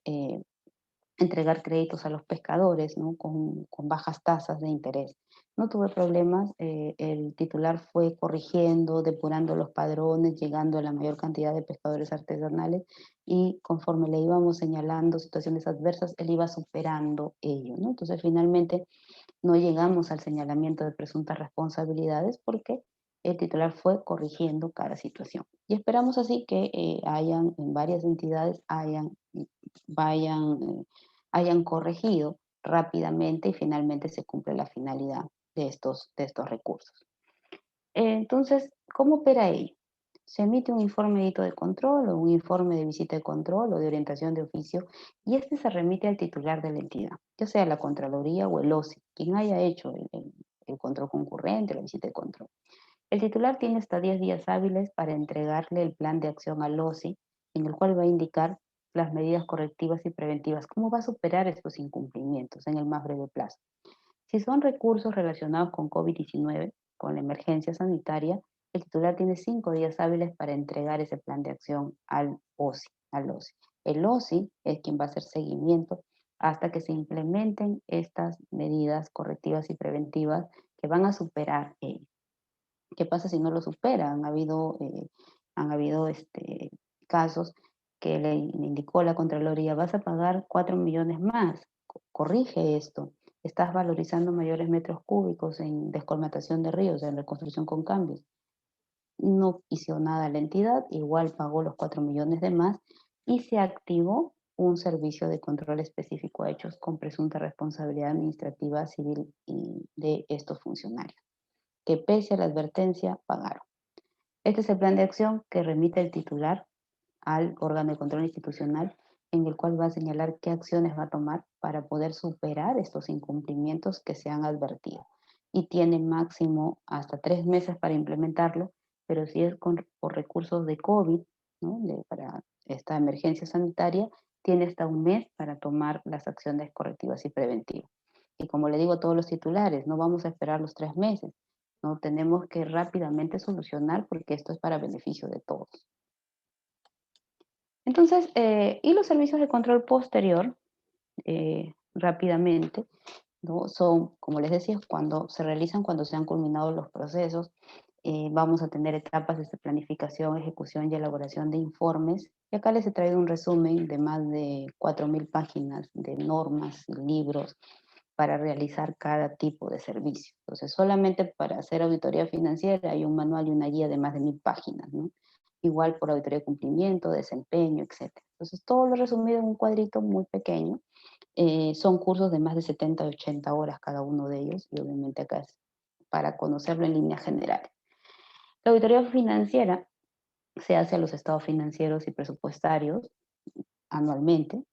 entregar créditos a los pescadores, ¿no? Con bajas tasas de interés. No tuve problemas, el titular fue corrigiendo, depurando los padrones, llegando a la mayor cantidad de pescadores artesanales y conforme le íbamos señalando situaciones adversas, él iba superando ello, ¿no? Entonces finalmente no llegamos al señalamiento de presuntas responsabilidades porque el titular fue corrigiendo cada situación. Y esperamos así que hayan en varias entidades vayan, hayan corregido rápidamente y finalmente se cumple la finalidad de estos recursos. Entonces, ¿cómo opera ello? Se emite un informe de hito de control o un informe de visita de control o de orientación de oficio y este se remite al titular de la entidad, ya sea la Contraloría o el OSI, quien haya hecho el control concurrente, la visita de control. El titular tiene hasta 10 días hábiles para entregarle el plan de acción al OSI, en el cual va a indicar las medidas correctivas y preventivas, cómo va a superar estos incumplimientos en el más breve plazo. Si son recursos relacionados con COVID-19, con la emergencia sanitaria, el titular tiene 5 días hábiles para entregar ese plan de acción al OSI. El OSI es quien va a hacer seguimiento hasta que se implementen estas medidas correctivas y preventivas que van a superar ello. ¿Qué pasa si no lo superan? Han habido casos que le indicó la Contraloría, vas a pagar 4 millones más, corrige esto, estás valorizando mayores metros cúbicos en descolmatación de ríos, en reconstrucción con cambios. No hizo nada la entidad, igual pagó los 4 millones de más y se activó un servicio de control específico a hechos con presunta responsabilidad administrativa civil de estos funcionarios, que pese a la advertencia pagaron. Este es el plan de acción que remite el titular al órgano de control institucional, en el cual va a señalar qué acciones va a tomar para poder superar estos incumplimientos que se han advertido. Y tiene máximo hasta 3 meses para implementarlo, pero si es por recursos de COVID, ¿no? Para esta emergencia sanitaria, tiene hasta un mes para tomar las acciones correctivas y preventivas. Y como le digo a todos los titulares, no vamos a esperar los 3 meses, no tenemos que rápidamente solucionar porque esto es para beneficio de todos. Entonces, y los servicios de control posterior, rápidamente, ¿no? Son, como les decía, cuando se realizan, cuando se han culminado los procesos, vamos a tener etapas de planificación, ejecución y elaboración de informes. Y acá les he traído un resumen de más de 4.000 páginas de normas y libros para realizar cada tipo de servicio. Entonces, solamente para hacer auditoría financiera hay un manual y una guía de más de 1.000 páginas, ¿no? Igual por auditoría de cumplimiento, desempeño, etcétera. Entonces, todo lo resumido en un cuadrito muy pequeño. Son cursos de más de 70 a 80 horas cada uno de ellos, y obviamente acá es para conocerlo en líneas generales. La auditoría financiera se hace a los estados financieros y presupuestarios anualmente.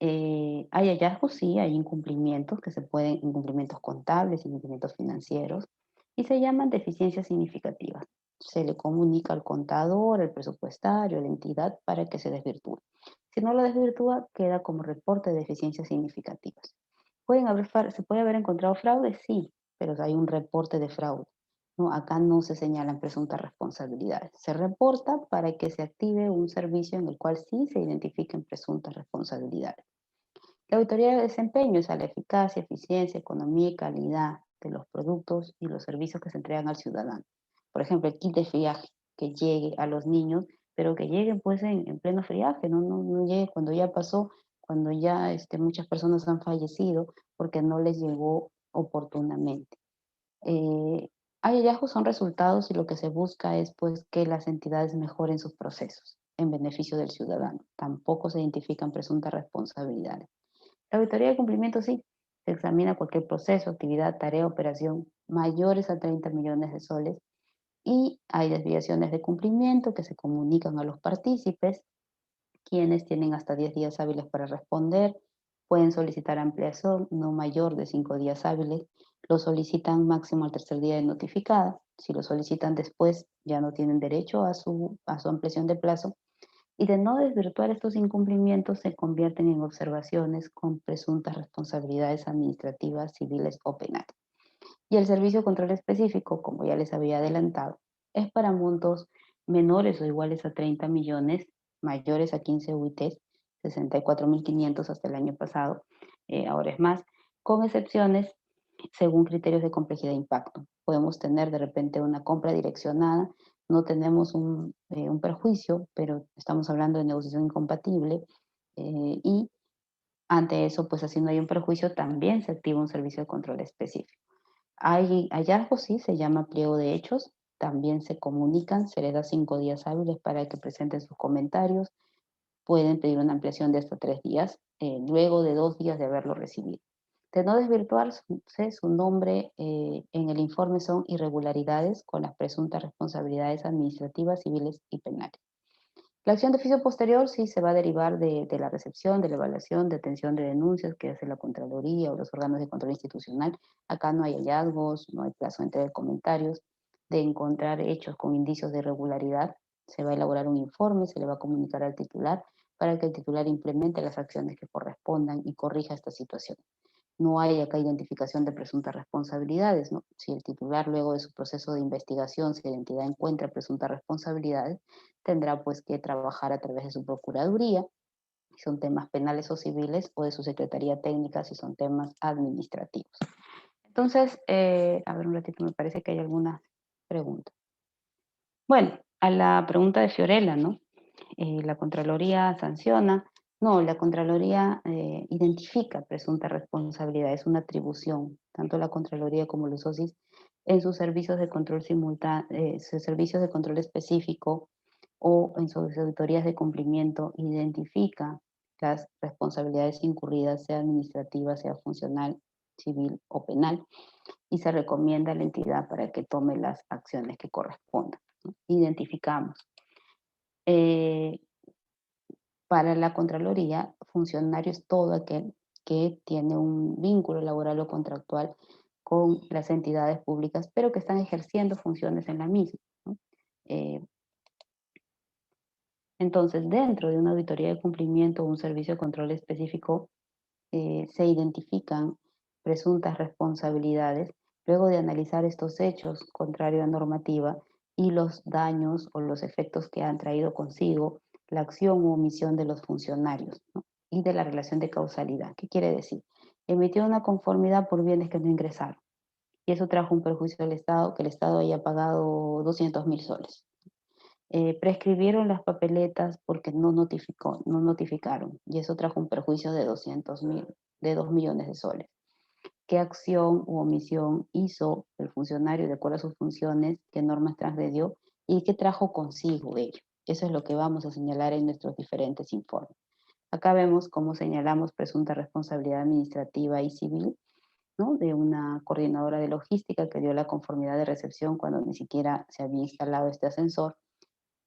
Hay hallazgos, sí, hay incumplimientos que se pueden, incumplimientos contables, incumplimientos financieros, y se llaman deficiencias significativas. Se le comunica al contador, al presupuestario, a la entidad para que se desvirtúe. Si no lo desvirtúa, queda como reporte de deficiencias significativas. ¿Se puede haber encontrado fraude? Sí, pero hay un reporte de fraude, ¿no? Acá no se señalan presuntas responsabilidades. Se reporta para que se active un servicio en el cual sí se identifiquen presuntas responsabilidades. La auditoría de desempeño es a la eficacia, eficiencia, economía y calidad de los productos y los servicios que se entregan al ciudadano. Por ejemplo, el kit de friaje que llegue a los niños, pero que llegue pues en pleno friaje, no llegue cuando ya pasó, cuando ya muchas personas han fallecido porque no les llegó oportunamente. Eh, Hay hallazgos, son resultados, y lo que se busca es pues que las entidades mejoren sus procesos en beneficio del ciudadano. Tampoco se identifican presuntas responsabilidades. La auditoría de cumplimiento sí, se examina cualquier proceso, actividad, tarea, operación mayores a 30 millones de soles, y hay desviaciones de cumplimiento que se comunican a los partícipes, quienes tienen hasta 10 días hábiles para responder. Pueden solicitar ampliación no mayor de 5 días hábiles. Lo solicitan máximo al tercer día de notificada. Si lo solicitan después, ya no tienen derecho a su ampliación de plazo. Y de no desvirtuar estos incumplimientos, se convierten en observaciones con presuntas responsabilidades administrativas, civiles o penales. Y el servicio de control específico, como ya les había adelantado, es para montos menores o iguales a 30 millones, mayores a 15 UITs, 64.500 hasta el año pasado, ahora es más, con excepciones según criterios de complejidad e impacto. Podemos tener de repente una compra direccionada, no tenemos un perjuicio, pero estamos hablando de negociación incompatible, y ante eso, pues así no hay un perjuicio, también se activa un servicio de control específico. Hay hallazgos, sí, se llama pliego de hechos, también se comunican, se les da 5 días hábiles para que presenten sus comentarios, pueden pedir una ampliación de hasta 3 días, luego de 2 días de haberlo recibido. De no desvirtuarse, su nombre en el informe son irregularidades con las presuntas responsabilidades administrativas, civiles y penales. La acción de oficio posterior sí se va a derivar de la recepción, de la evaluación, de atención de denuncias que hace la Contraloría o los órganos de control institucional. Acá no hay hallazgos, no hay plazo de entrega de comentarios, de encontrar hechos con indicios de irregularidad. Se va a elaborar un informe, se le va a comunicar al titular para que el titular implemente las acciones que correspondan y corrija esta situación. No hay acá identificación de presuntas responsabilidades, ¿no? Si el titular, luego de su proceso de investigación, si la entidad encuentra presuntas responsabilidades, tendrá pues que trabajar a través de su procuraduría, si son temas penales o civiles, o de su secretaría técnica, si son temas administrativos. Entonces, a ver un ratito, me parece que hay alguna pregunta. Bueno, a la pregunta de Fiorella, ¿no? La Contraloría sanciona. No, la Contraloría identifica presunta responsabilidad, es una atribución, tanto la Contraloría como los OSIS en sus servicios de control simultáneo, sus servicios de control específico o en sus auditorías de cumplimiento, identifica las responsabilidades incurridas, sea administrativa, sea funcional, civil o penal, y se recomienda a la entidad para que tome las acciones que correspondan, ¿no? Identificamos. Eh, para la Contraloría, funcionario es todo aquel que tiene un vínculo laboral o contractual con las entidades públicas, pero que están ejerciendo funciones en la misma, ¿no? Eh, entonces, dentro de una auditoría de cumplimiento o un servicio de control específico, se identifican presuntas responsabilidades luego de analizar estos hechos contrario a normativa y los daños o los efectos que han traído consigo la acción u omisión de los funcionarios, ¿no? Y de la relación de causalidad. ¿Qué quiere decir? Emitió una conformidad por bienes que no ingresaron. Y eso trajo un perjuicio al Estado, que el Estado haya pagado 200.000 soles. Prescribieron las papeletas porque no notificaron. Y eso trajo un perjuicio de 200.000, de 2 millones de soles. ¿Qué acción u omisión hizo el funcionario de acuerdo a sus funciones? ¿Qué normas transgredió? ¿Y qué trajo consigo ello? Eso es lo que vamos a señalar en nuestros diferentes informes. Acá vemos cómo señalamos presunta responsabilidad administrativa y civil, ¿no? De una coordinadora de logística que dio la conformidad de recepción cuando ni siquiera se había instalado este ascensor.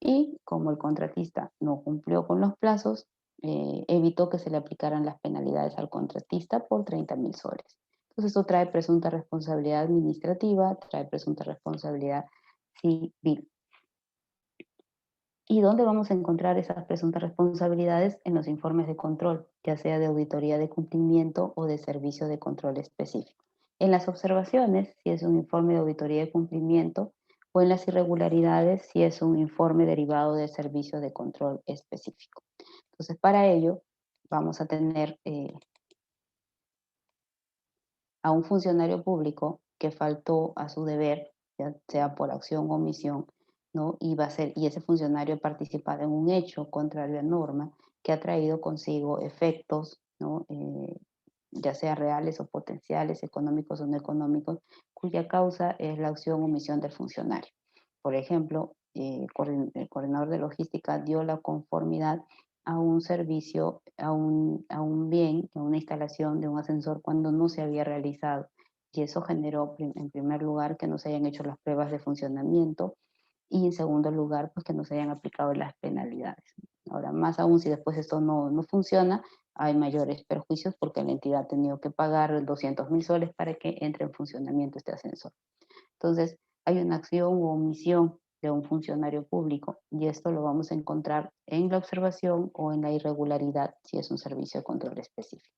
Y como el contratista no cumplió con los plazos, evitó que se le aplicaran las penalidades al contratista por 30.000 soles. Entonces eso trae presunta responsabilidad administrativa, trae presunta responsabilidad civil. ¿Y dónde vamos a encontrar esas presuntas responsabilidades? En los informes de control, ya sea de auditoría de cumplimiento o de servicio de control específico. En las observaciones, si es un informe de auditoría de cumplimiento, o en las irregularidades, si es un informe derivado de servicio de control específico. Entonces, para ello, vamos a tener a un funcionario público que faltó a su deber, ya sea por acción o omisión, ¿no? Y ese funcionario ha participado en un hecho contrario a norma que ha traído consigo efectos, ¿no? Ya sea reales o potenciales, económicos o no económicos, cuya causa es la acción o omisión del funcionario. Por ejemplo, el coordinador de logística dio la conformidad a un servicio, a un bien, a una instalación de un ascensor cuando no se había realizado. Y eso generó, en primer lugar, que no se hayan hecho las pruebas de funcionamiento y en segundo lugar, pues que no se hayan aplicado las penalidades. Ahora, más aún, si después esto no funciona, hay mayores perjuicios porque la entidad ha tenido que pagar 200.000 soles para que entre en funcionamiento este ascensor. Entonces, hay una acción u omisión de un funcionario público y esto lo vamos a encontrar en la observación o en la irregularidad si es un servicio de control específico.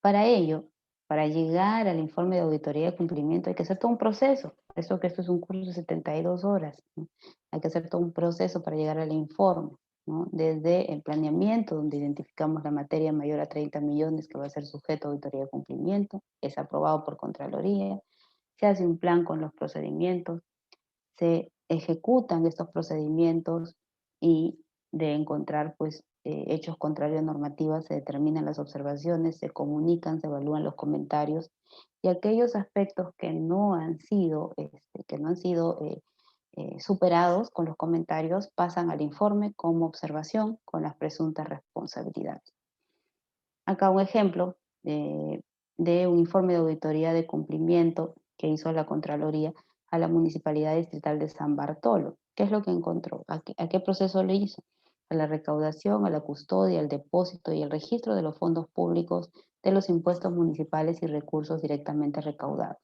Para ello, para llegar al informe de auditoría de cumplimiento hay que hacer todo un proceso. Eso que esto es un curso de 72 horas, ¿no? Hay que hacer todo un proceso para llegar al informe, ¿no? Desde el planeamiento, donde identificamos la materia mayor a 30 millones que va a ser sujeto a auditoría de cumplimiento, es aprobado por Contraloría, se hace un plan con los procedimientos, se ejecutan estos procedimientos y de encontrar pues hechos contrarios a normativas, se determinan las observaciones, se comunican, se evalúan los comentarios y aquellos aspectos que no han sido, superados con los comentarios pasan al informe como observación con las presuntas responsabilidades. Acá un ejemplo de un informe de auditoría de cumplimiento que hizo la Contraloría a la Municipalidad Distrital de San Bartolo. ¿Qué es lo que encontró? ¿A qué proceso le hizo? A la recaudación, a la custodia, al depósito y el registro de los fondos públicos de los impuestos municipales y recursos directamente recaudados.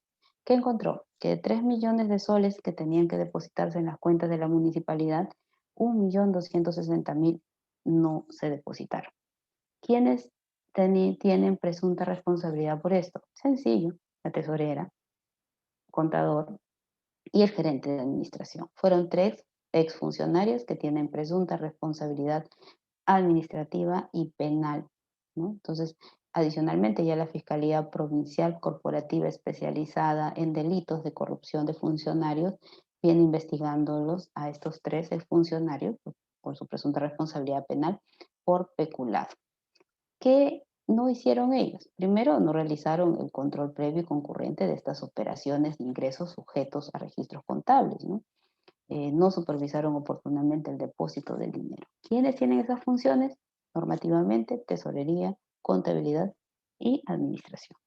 ¿Qué encontró? Que de 3 millones de soles que tenían que depositarse en las cuentas de la municipalidad, 1.260.000 no se depositaron. ¿Quiénes tienen presunta responsabilidad por esto? Sencillo, la tesorera, contador y el gerente de administración. Fueron 3 exfuncionarios que tienen presunta responsabilidad administrativa y penal, ¿no? Entonces, adicionalmente, ya la Fiscalía Provincial Corporativa Especializada en Delitos de Corrupción de Funcionarios viene investigándolos a estos 3 exfuncionarios por su presunta responsabilidad penal por peculado. ¿Qué no hicieron ellos? Primero, no realizaron el control previo y concurrente de estas operaciones de ingresos sujetos a registros contables, ¿no? No supervisaron oportunamente el depósito del dinero. ¿Quiénes tienen esas funciones? Normativamente, tesorería, contabilidad y administración.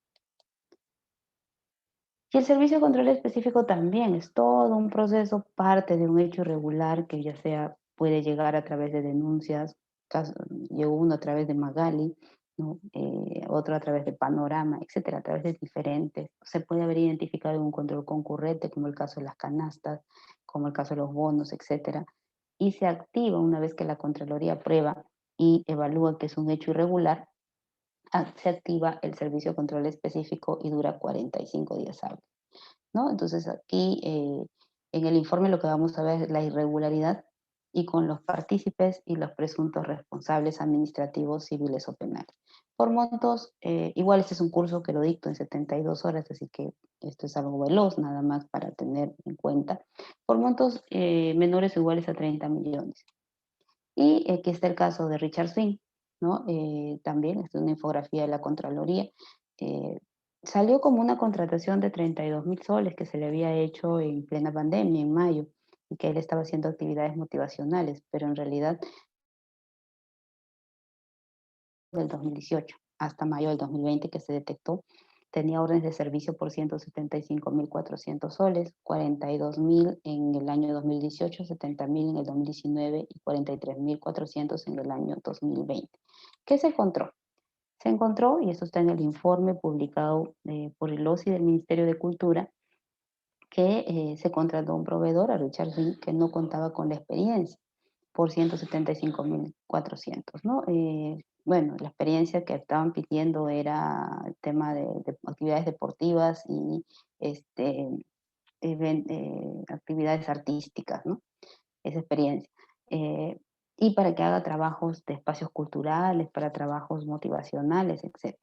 Y el servicio de control específico también es todo un proceso, parte de un hecho irregular que ya sea puede llegar a través de denuncias, llegó uno a través de Magali, ¿no? Otro a través de Panorama, etcétera, a través de diferentes. Se puede haber identificado en un control concurrente, como el caso de las canastas, como el caso de los bonos, etcétera, y se activa una vez que la Contraloría aprueba y evalúa que es un hecho irregular, se activa el servicio de control específico y dura 45 días hábiles, ¿no? Entonces aquí en el informe lo que vamos a ver es la irregularidad y con los partícipes y los presuntos responsables administrativos, civiles o penales. Por montos, igual este es un curso que lo dicto en 72 horas, así que esto es algo veloz nada más para tener en cuenta, por montos menores o iguales a 30 millones. Y aquí está el caso de Richard Swing, ¿no? También es una infografía de la Contraloría. Eh, Salió como una contratación de 32.000 soles que se le había hecho en plena pandemia, en mayo, y que él estaba haciendo actividades motivacionales, pero en realidad del 2018 hasta mayo del 2020 que se detectó, tenía órdenes de servicio por 175.400 soles, 42.000 en el año 2018, 70.000 en el 2019 y 43.400 en el año 2020. ¿Qué se encontró? Se encontró, y eso está en el informe publicado por el OSI del Ministerio de Cultura, que se contrató un proveedor, a Richard Swing, que no contaba con la experiencia por 175.400, ¿no? Bueno, la experiencia que estaban pidiendo era el tema de actividades deportivas y este, actividades artísticas, ¿no? Esa experiencia. Eh, y para que haga trabajos de espacios culturales, para trabajos motivacionales, etc.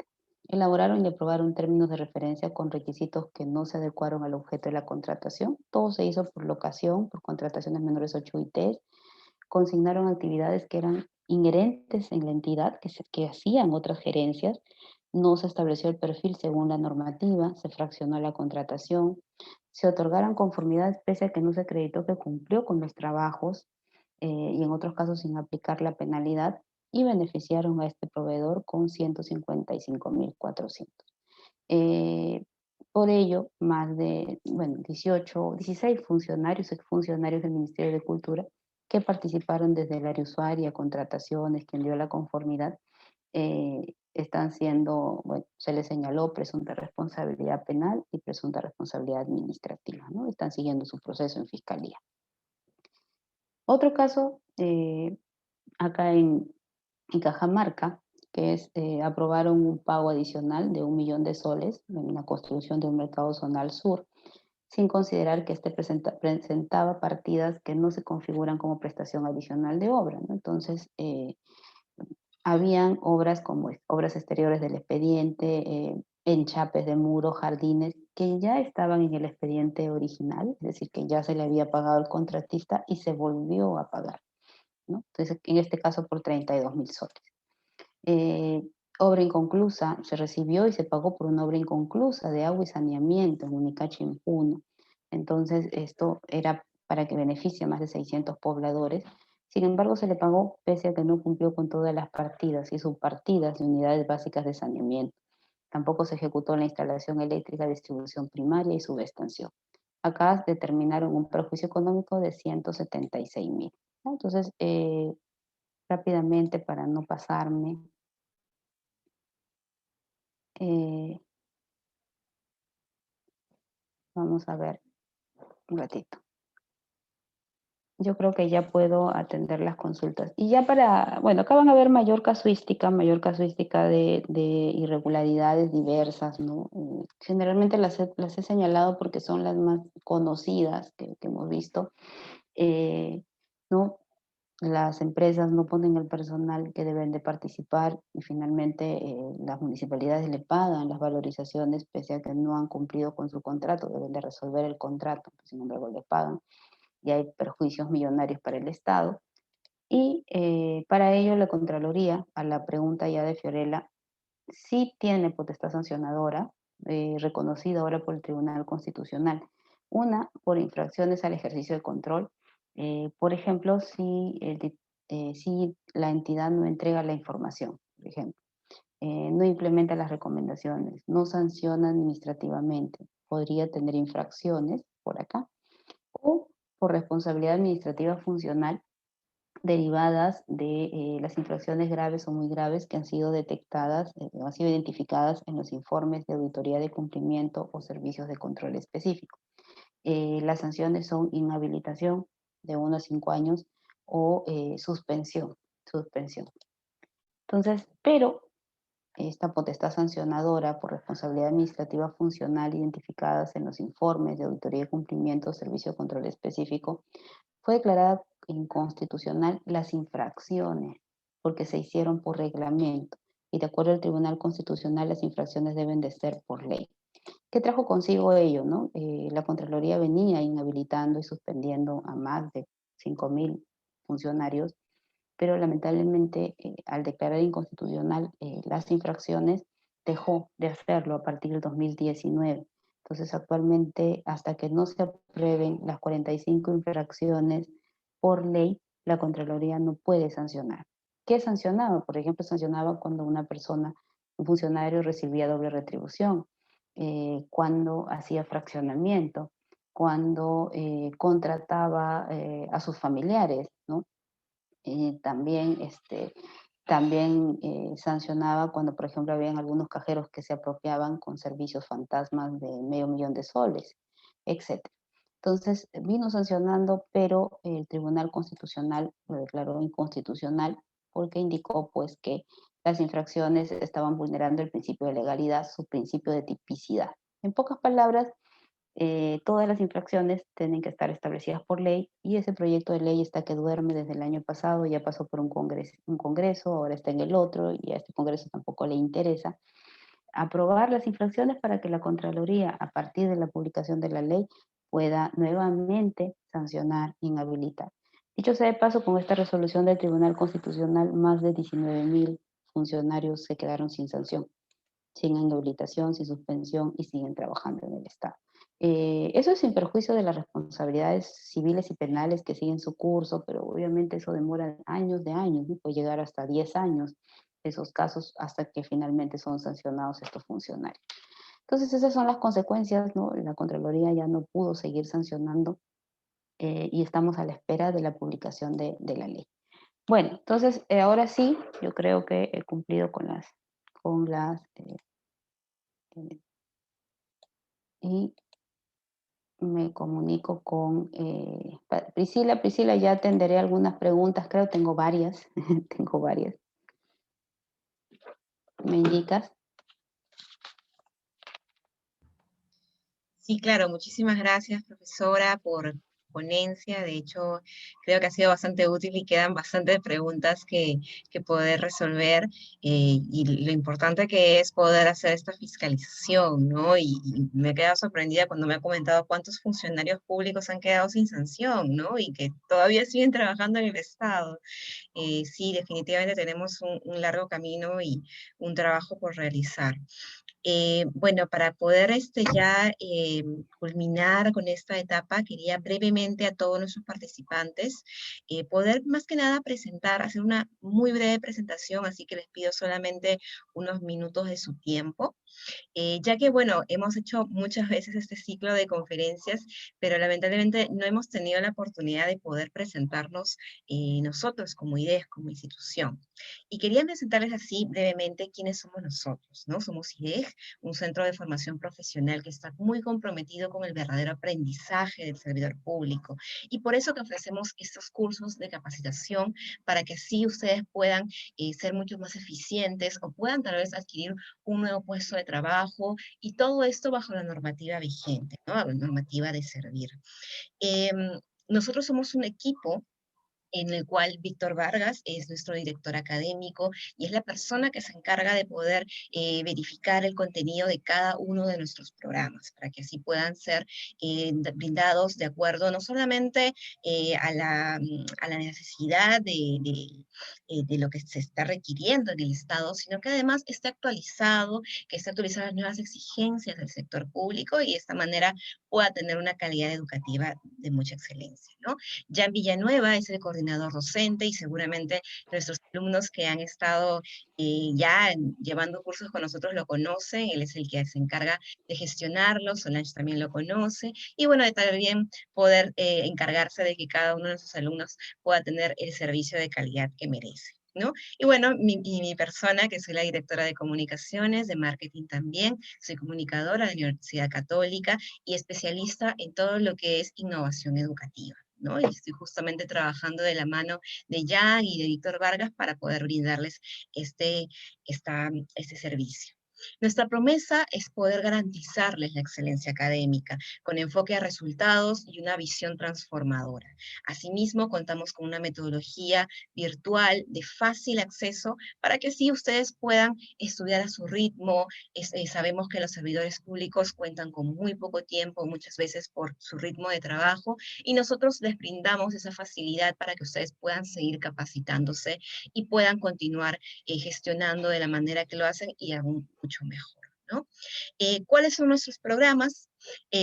Elaboraron y aprobaron términos de referencia con requisitos que no se adecuaron al objeto de la contratación. Todo se hizo por locación, por contrataciones menores 8 UITs. Consignaron actividades que eran inherentes en la entidad, que hacían otras gerencias. No se estableció el perfil según la normativa, se fraccionó la contratación, se otorgaron conformidades pese a que no se acreditó que cumplió con los trabajos y en otros casos sin aplicar la penalidad, y beneficiaron a este proveedor con 155.400. Eh, por ello, más de, bueno, 18, 16 funcionarios, exfuncionarios del Ministerio de Cultura, que participaron desde el área usuaria, contrataciones, quien dio la conformidad, están siendo, bueno, se les señaló presunta responsabilidad penal y presunta responsabilidad administrativa, ¿no? Están siguiendo su proceso en fiscalía. Otro caso, acá en Cajamarca, que es, aprobaron un pago adicional de 1 millón de soles en la construcción de un mercado zonal sur, sin considerar que este presentaba partidas que no se configuran como prestación adicional de obra, ¿no? Entonces, habían obras como obras exteriores del expediente, enchapes de muros, jardines, que ya estaban en el expediente original, es decir, que ya se le había pagado al contratista y se volvió a pagar, ¿no? Entonces, en este caso por 32.000 soles. Eh, Obra inconclusa, se recibió y se pagó por una obra inconclusa de agua y saneamiento en Unicachi, en Puno. Entonces, esto era para que beneficie a más de 600 pobladores. Sin embargo, se le pagó pese a que no cumplió con todas las partidas y subpartidas de unidades básicas de saneamiento. Tampoco se ejecutó la instalación eléctrica, distribución primaria y subestación. Acá determinaron un perjuicio económico de 176.000, ¿no? Entonces, rápidamente, para no pasarme, eh, vamos a ver un ratito. Yo creo que ya puedo atender las consultas. Y ya para, bueno, acá van a ver mayor casuística de irregularidades diversas, ¿no? Generalmente las he señalado porque son las más conocidas que hemos visto, ¿no? Las empresas no ponen el personal que deben de participar y finalmente las municipalidades le pagan las valorizaciones pese a que no han cumplido con su contrato, deben de resolver el contrato, sin embargo le pagan y hay perjuicios millonarios para el Estado. Y para ello la Contraloría, a la pregunta ya de Fiorella, sí tiene potestad sancionadora, reconocida ahora por el Tribunal Constitucional. Una, por infracciones al ejercicio de control. Por ejemplo, si la entidad no entrega la información, por ejemplo, no implementa las recomendaciones, no sanciona administrativamente, podría tener infracciones por acá, o por responsabilidad administrativa funcional derivadas de las infracciones graves o muy graves que han sido detectadas, han sido identificadas en los informes de auditoría de cumplimiento o servicios de control específico. Las sanciones son inhabilitación de 1 a 5 años o suspensión. Entonces, pero esta potestad sancionadora por responsabilidad administrativa funcional identificadas en los informes de auditoría de cumplimiento o servicio de control específico fue declarada inconstitucional las infracciones, porque se hicieron por reglamento. Y de acuerdo al Tribunal Constitucional, las infracciones deben de ser por ley. ¿Qué trajo consigo ello, no? La Contraloría venía inhabilitando y suspendiendo a más de 5.000 funcionarios, pero lamentablemente al declarar inconstitucional las infracciones, dejó de hacerlo a partir del 2019. Entonces actualmente, hasta que no se aprueben las 45 infracciones por ley, la Contraloría no puede sancionar. ¿Qué sancionaba? Por ejemplo, sancionaba cuando una persona, un funcionario recibía doble retribución, cuando hacía fraccionamiento, cuando contrataba a sus familiares, ¿no? También, también sancionaba cuando, por ejemplo, habían algunos cajeros que se apropiaban con servicios fantasmas de $500,000 etcétera. Entonces, vino sancionando, pero el Tribunal Constitucional lo declaró inconstitucional porque indicó pues que las infracciones estaban vulnerando el principio de legalidad, su principio de tipicidad. En pocas palabras, todas las infracciones tienen que estar establecidas por ley y ese proyecto de ley está que duerme desde el año pasado, ya pasó por un congreso, ahora está en el otro y a este congreso tampoco le interesa aprobar las infracciones para que la Contraloría, a partir de la publicación de la ley, pueda nuevamente sancionar, inhabilitar. Dicho sea de paso, con esta resolución del Tribunal Constitucional, más de 19.000 funcionarios se quedaron sin sanción, sin inhabilitación, sin suspensión y siguen trabajando en el Estado. Eso es sin perjuicio de las responsabilidades civiles y penales que siguen su curso, pero obviamente eso demora años de años, ¿no? Puede llegar hasta 10 años esos casos hasta que finalmente son sancionados estos funcionarios. Entonces esas son las consecuencias, ¿no? La Contraloría ya no pudo seguir sancionando y estamos a la espera de la publicación de la ley. Bueno, entonces ahora sí, yo creo que he cumplido con las y me comunico con Priscila. Priscila, ya atenderé algunas preguntas, creo tengo varias, tengo varias. ¿Me indicas? Sí, claro, muchísimas gracias, profesora, por ponencia. De hecho, creo que ha sido bastante útil y quedan bastantes preguntas que poder resolver. Y lo importante que es poder hacer esta fiscalización, ¿no? Y me he quedado sorprendida cuando me ha comentado cuántos funcionarios públicos han quedado sin sanción, ¿no? Y que todavía siguen trabajando en el Estado. Sí, definitivamente tenemos un largo camino y un trabajo por realizar. Bueno, para poder ya culminar con esta etapa, quería brevemente a todos nuestros participantes poder más que nada presentar, hacer una muy breve presentación, así que les pido solamente unos minutos de su tiempo. Ya que, bueno, hemos hecho muchas veces este ciclo de conferencias, pero lamentablemente no hemos tenido la oportunidad de poder presentarnos nosotros como IDES, como institución. Y quería presentarles así brevemente quiénes somos nosotros, ¿no? Somos IDES, un centro de formación profesional que está muy comprometido con el verdadero aprendizaje del servidor público. Y por eso que ofrecemos estos cursos de capacitación para que así ustedes puedan ser mucho más eficientes o puedan tal vez adquirir un nuevo puesto de trabajo y todo esto bajo la normativa vigente, ¿no? La normativa de servir. Nosotros somos un equipo en el cual Víctor Vargas es nuestro director académico y es la persona que se encarga de poder verificar el contenido de cada uno de nuestros programas, para que así puedan ser brindados de acuerdo no solamente a la necesidad de lo que se está requiriendo en el Estado, sino que además esté actualizado, que esté actualizado a las nuevas exigencias del sector público y de esta manera pueda tener una calidad educativa de mucha excelencia, ¿no? Jan Villanueva es el coordinador docente y seguramente nuestros alumnos que han estado ya llevando cursos con nosotros lo conocen, él es el que se encarga de gestionarlos, Solange también lo conoce, y bueno, de también poder encargarse de que cada uno de nuestros alumnos pueda tener el servicio de calidad que merece, ¿no? Y bueno, mi persona, que soy la directora de comunicaciones, de marketing también, soy comunicadora de la Universidad Católica y especialista en todo lo que es innovación educativa, ¿no? Y estoy justamente trabajando de la mano de Jan y de Víctor Vargas para poder brindarles este servicio. Nuestra promesa es poder garantizarles la excelencia académica, con enfoque a resultados y una visión transformadora. Asimismo, contamos con una metodología virtual de fácil acceso para que así ustedes puedan estudiar a su ritmo. Sabemos que los servidores públicos cuentan con muy poco tiempo, muchas veces por su ritmo de trabajo, y nosotros les brindamos esa facilidad para que ustedes puedan seguir capacitándose y puedan continuar gestionando de la manera que lo hacen y aún mucho mejor, ¿no? ¿Cuáles son nuestros programas?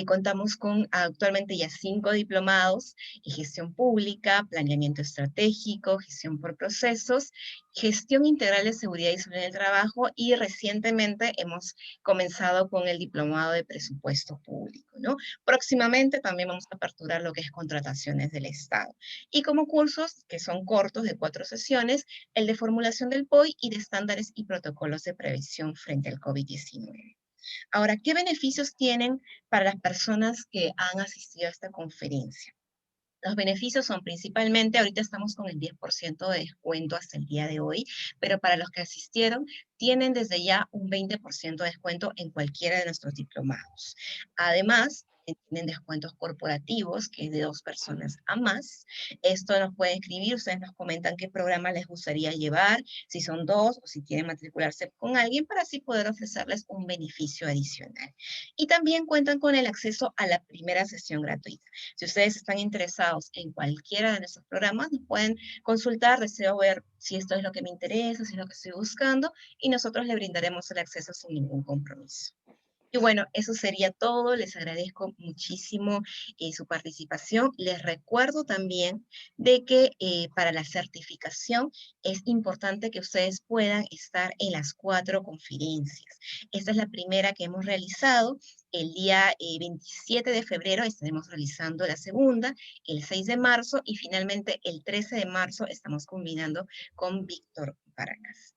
Contamos con actualmente ya 5 diplomados en gestión pública, planeamiento estratégico, gestión por procesos, gestión integral de seguridad y salud en el trabajo, y recientemente hemos comenzado con el diplomado de presupuesto público, ¿no? Próximamente también vamos a aperturar lo que es contrataciones del Estado. Y como cursos, que son cortos de 4 sesiones, el de formulación del POI y de estándares y protocolos de prevención frente al COVID-19. Ahora, ¿qué beneficios tienen para las personas que han asistido a esta conferencia? Los beneficios son principalmente, ahorita estamos con el 10% de descuento hasta el día de hoy, pero para los que asistieron, tienen desde ya un 20% de descuento en cualquiera de nuestros diplomados. Además, tienen descuentos corporativos, que es de 2 personas a más. Esto nos pueden escribir, ustedes nos comentan qué programa les gustaría llevar, si son 2 o si quieren matricularse con alguien, para así poder ofrecerles un beneficio adicional. Y también cuentan con el acceso a la primera sesión gratuita. Si ustedes están interesados en cualquiera de nuestros programas, nos pueden consultar, deseo ver si esto es lo que me interesa, si es lo que estoy buscando, y nosotros le brindaremos el acceso sin ningún compromiso. Y bueno, eso sería todo. Les agradezco muchísimo su participación. Les recuerdo también de que para la certificación es importante que ustedes puedan estar en las 4 conferencias. Esta es la primera que hemos realizado. El día 27 de febrero estaremos realizando la segunda, el 6 de marzo y finalmente el 13 de marzo estamos combinando con Víctor Paracas.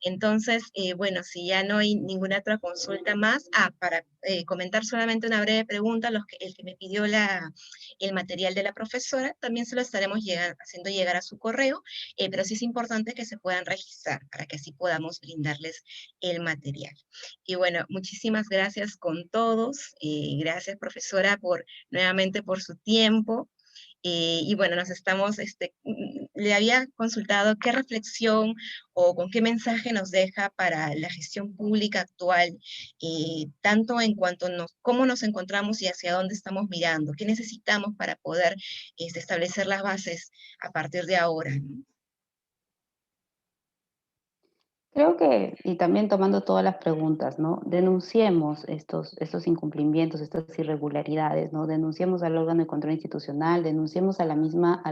Entonces, bueno, si ya no hay ninguna otra consulta más, para comentar solamente una breve pregunta, el que me pidió el material de la profesora, también se lo estaremos haciendo llegar a su correo, pero sí es importante que se puedan registrar para que así podamos brindarles el material. Y bueno, muchísimas gracias con todos, gracias profesora nuevamente por su tiempo. Y bueno, le había consultado qué reflexión o con qué mensaje nos deja para la gestión pública actual, tanto en cuanto a cómo nos encontramos y hacia dónde estamos mirando, qué necesitamos para poder establecer las bases a partir de ahora, ¿no? Creo que, y también tomando todas las preguntas, ¿no? Denunciemos estos incumplimientos, estas irregularidades, ¿no? Denunciemos al órgano de control institucional, denunciemos a la misma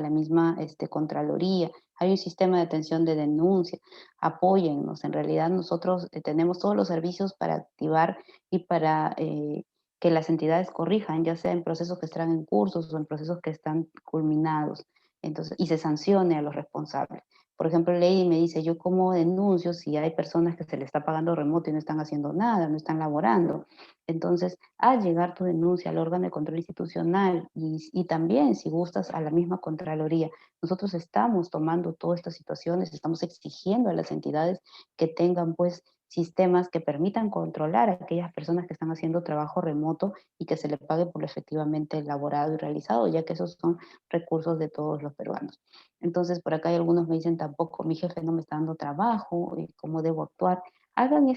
Contraloría. Hay un sistema de atención de denuncia. Apóyennos. En realidad nosotros tenemos todos los servicios para activar y para que las entidades corrijan, ya sea en procesos que están en cursos o en procesos que están culminados. Entonces, y se sancione a los responsables. Por ejemplo, Lady me dice, ¿yo cómo denuncio si hay personas que se le está pagando remoto y no están haciendo nada, no están laborando? Entonces, al llegar tu denuncia al órgano de control institucional y también, si gustas, a la misma Contraloría, nosotros estamos tomando todas estas situaciones, estamos exigiendo a las entidades que tengan, pues, sistemas que permitan controlar a aquellas personas que están haciendo trabajo remoto y que se le pague por lo efectivamente elaborado y realizado, ya que esos son recursos de todos los peruanos. Entonces, por acá hay algunos me dicen, tampoco, mi jefe no me está dando trabajo, ¿cómo debo actuar? Hagan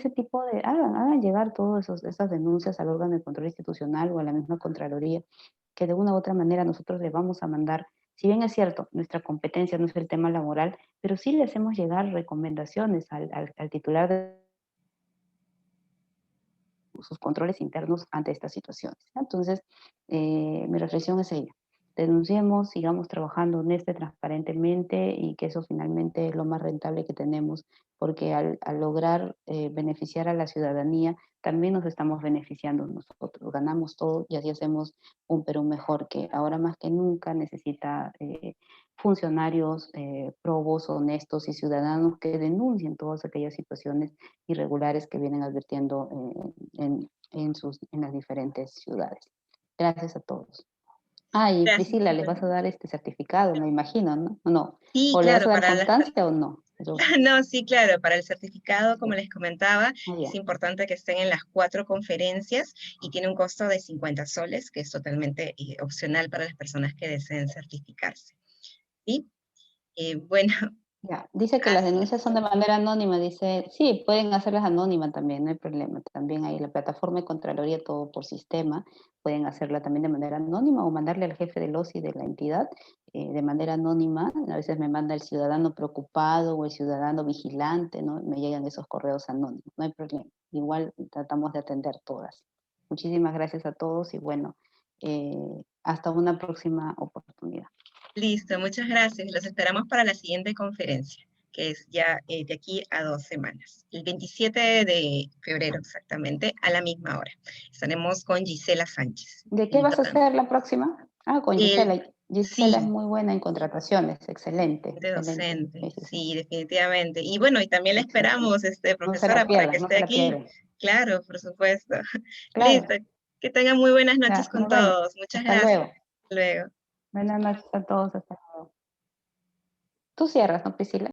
llegar todas esas denuncias al órgano de control institucional o a la misma Contraloría, que de una u otra manera nosotros le vamos a mandar, si bien es cierto, nuestra competencia no es el tema laboral, pero sí le hacemos llegar recomendaciones al titular de sus controles internos ante estas situaciones. Entonces, mi reflexión es ella. Denunciemos, sigamos trabajando honesta y transparentemente y que eso finalmente es lo más rentable que tenemos, porque al lograr beneficiar a la ciudadanía, también nos estamos beneficiando nosotros, ganamos todo y así hacemos un Perú mejor que ahora más que nunca necesita funcionarios probos, honestos y ciudadanos que denuncien todas aquellas situaciones irregulares que vienen advirtiendo en las diferentes ciudades. Gracias a todos. Ah, y Gracias. Priscila, le vas a dar este certificado, me imagino, ¿no? ¿O no? Sí, ¿O le vas claro, a dar constancia o no? No, sí, claro, para el certificado, como les comentaba, Ah, es ya. importante que estén en las 4 conferencias y tiene un costo de 50 soles, que es totalmente opcional para las personas que deseen certificarse. ¿Sí? Bueno, Ya, dice que las gracias. denuncias son de manera anónima, dice, sí, pueden hacerlas anónimas también, no hay problema. También hay la plataforma de Contraloría, todo por sistema, pueden hacerla también de manera anónima o mandarle al jefe del OSI de la entidad de manera anónima. A veces me manda el ciudadano preocupado o el ciudadano vigilante, ¿no? Me llegan esos correos anónimos, no hay problema. Igual tratamos de atender todas. Muchísimas gracias a todos y bueno, hasta una próxima oportunidad. Listo, muchas gracias. Los esperamos para la siguiente conferencia, que es ya de aquí a 2 semanas. El 27 de febrero exactamente, a la misma hora. Estaremos con Gisela Sánchez. ¿De qué vas a hacer la próxima? Ah, con El, Gisela. Gisela es sí, muy buena en contrataciones, excelente, de excelente. docente, Sí, sí, sí, sí, definitivamente. Y bueno, y también la excelente. esperamos, No se la profesora, para que pierdan, no esté se la aquí. pierdan. Claro, por supuesto. Claro, Listo. Que tengan muy buenas noches ya, con nos vemos. todos. Muchas Hasta gracias. luego. Hasta luego. Buenas noches a todos, hasta luego. Tú cierras, ¿no, Priscila?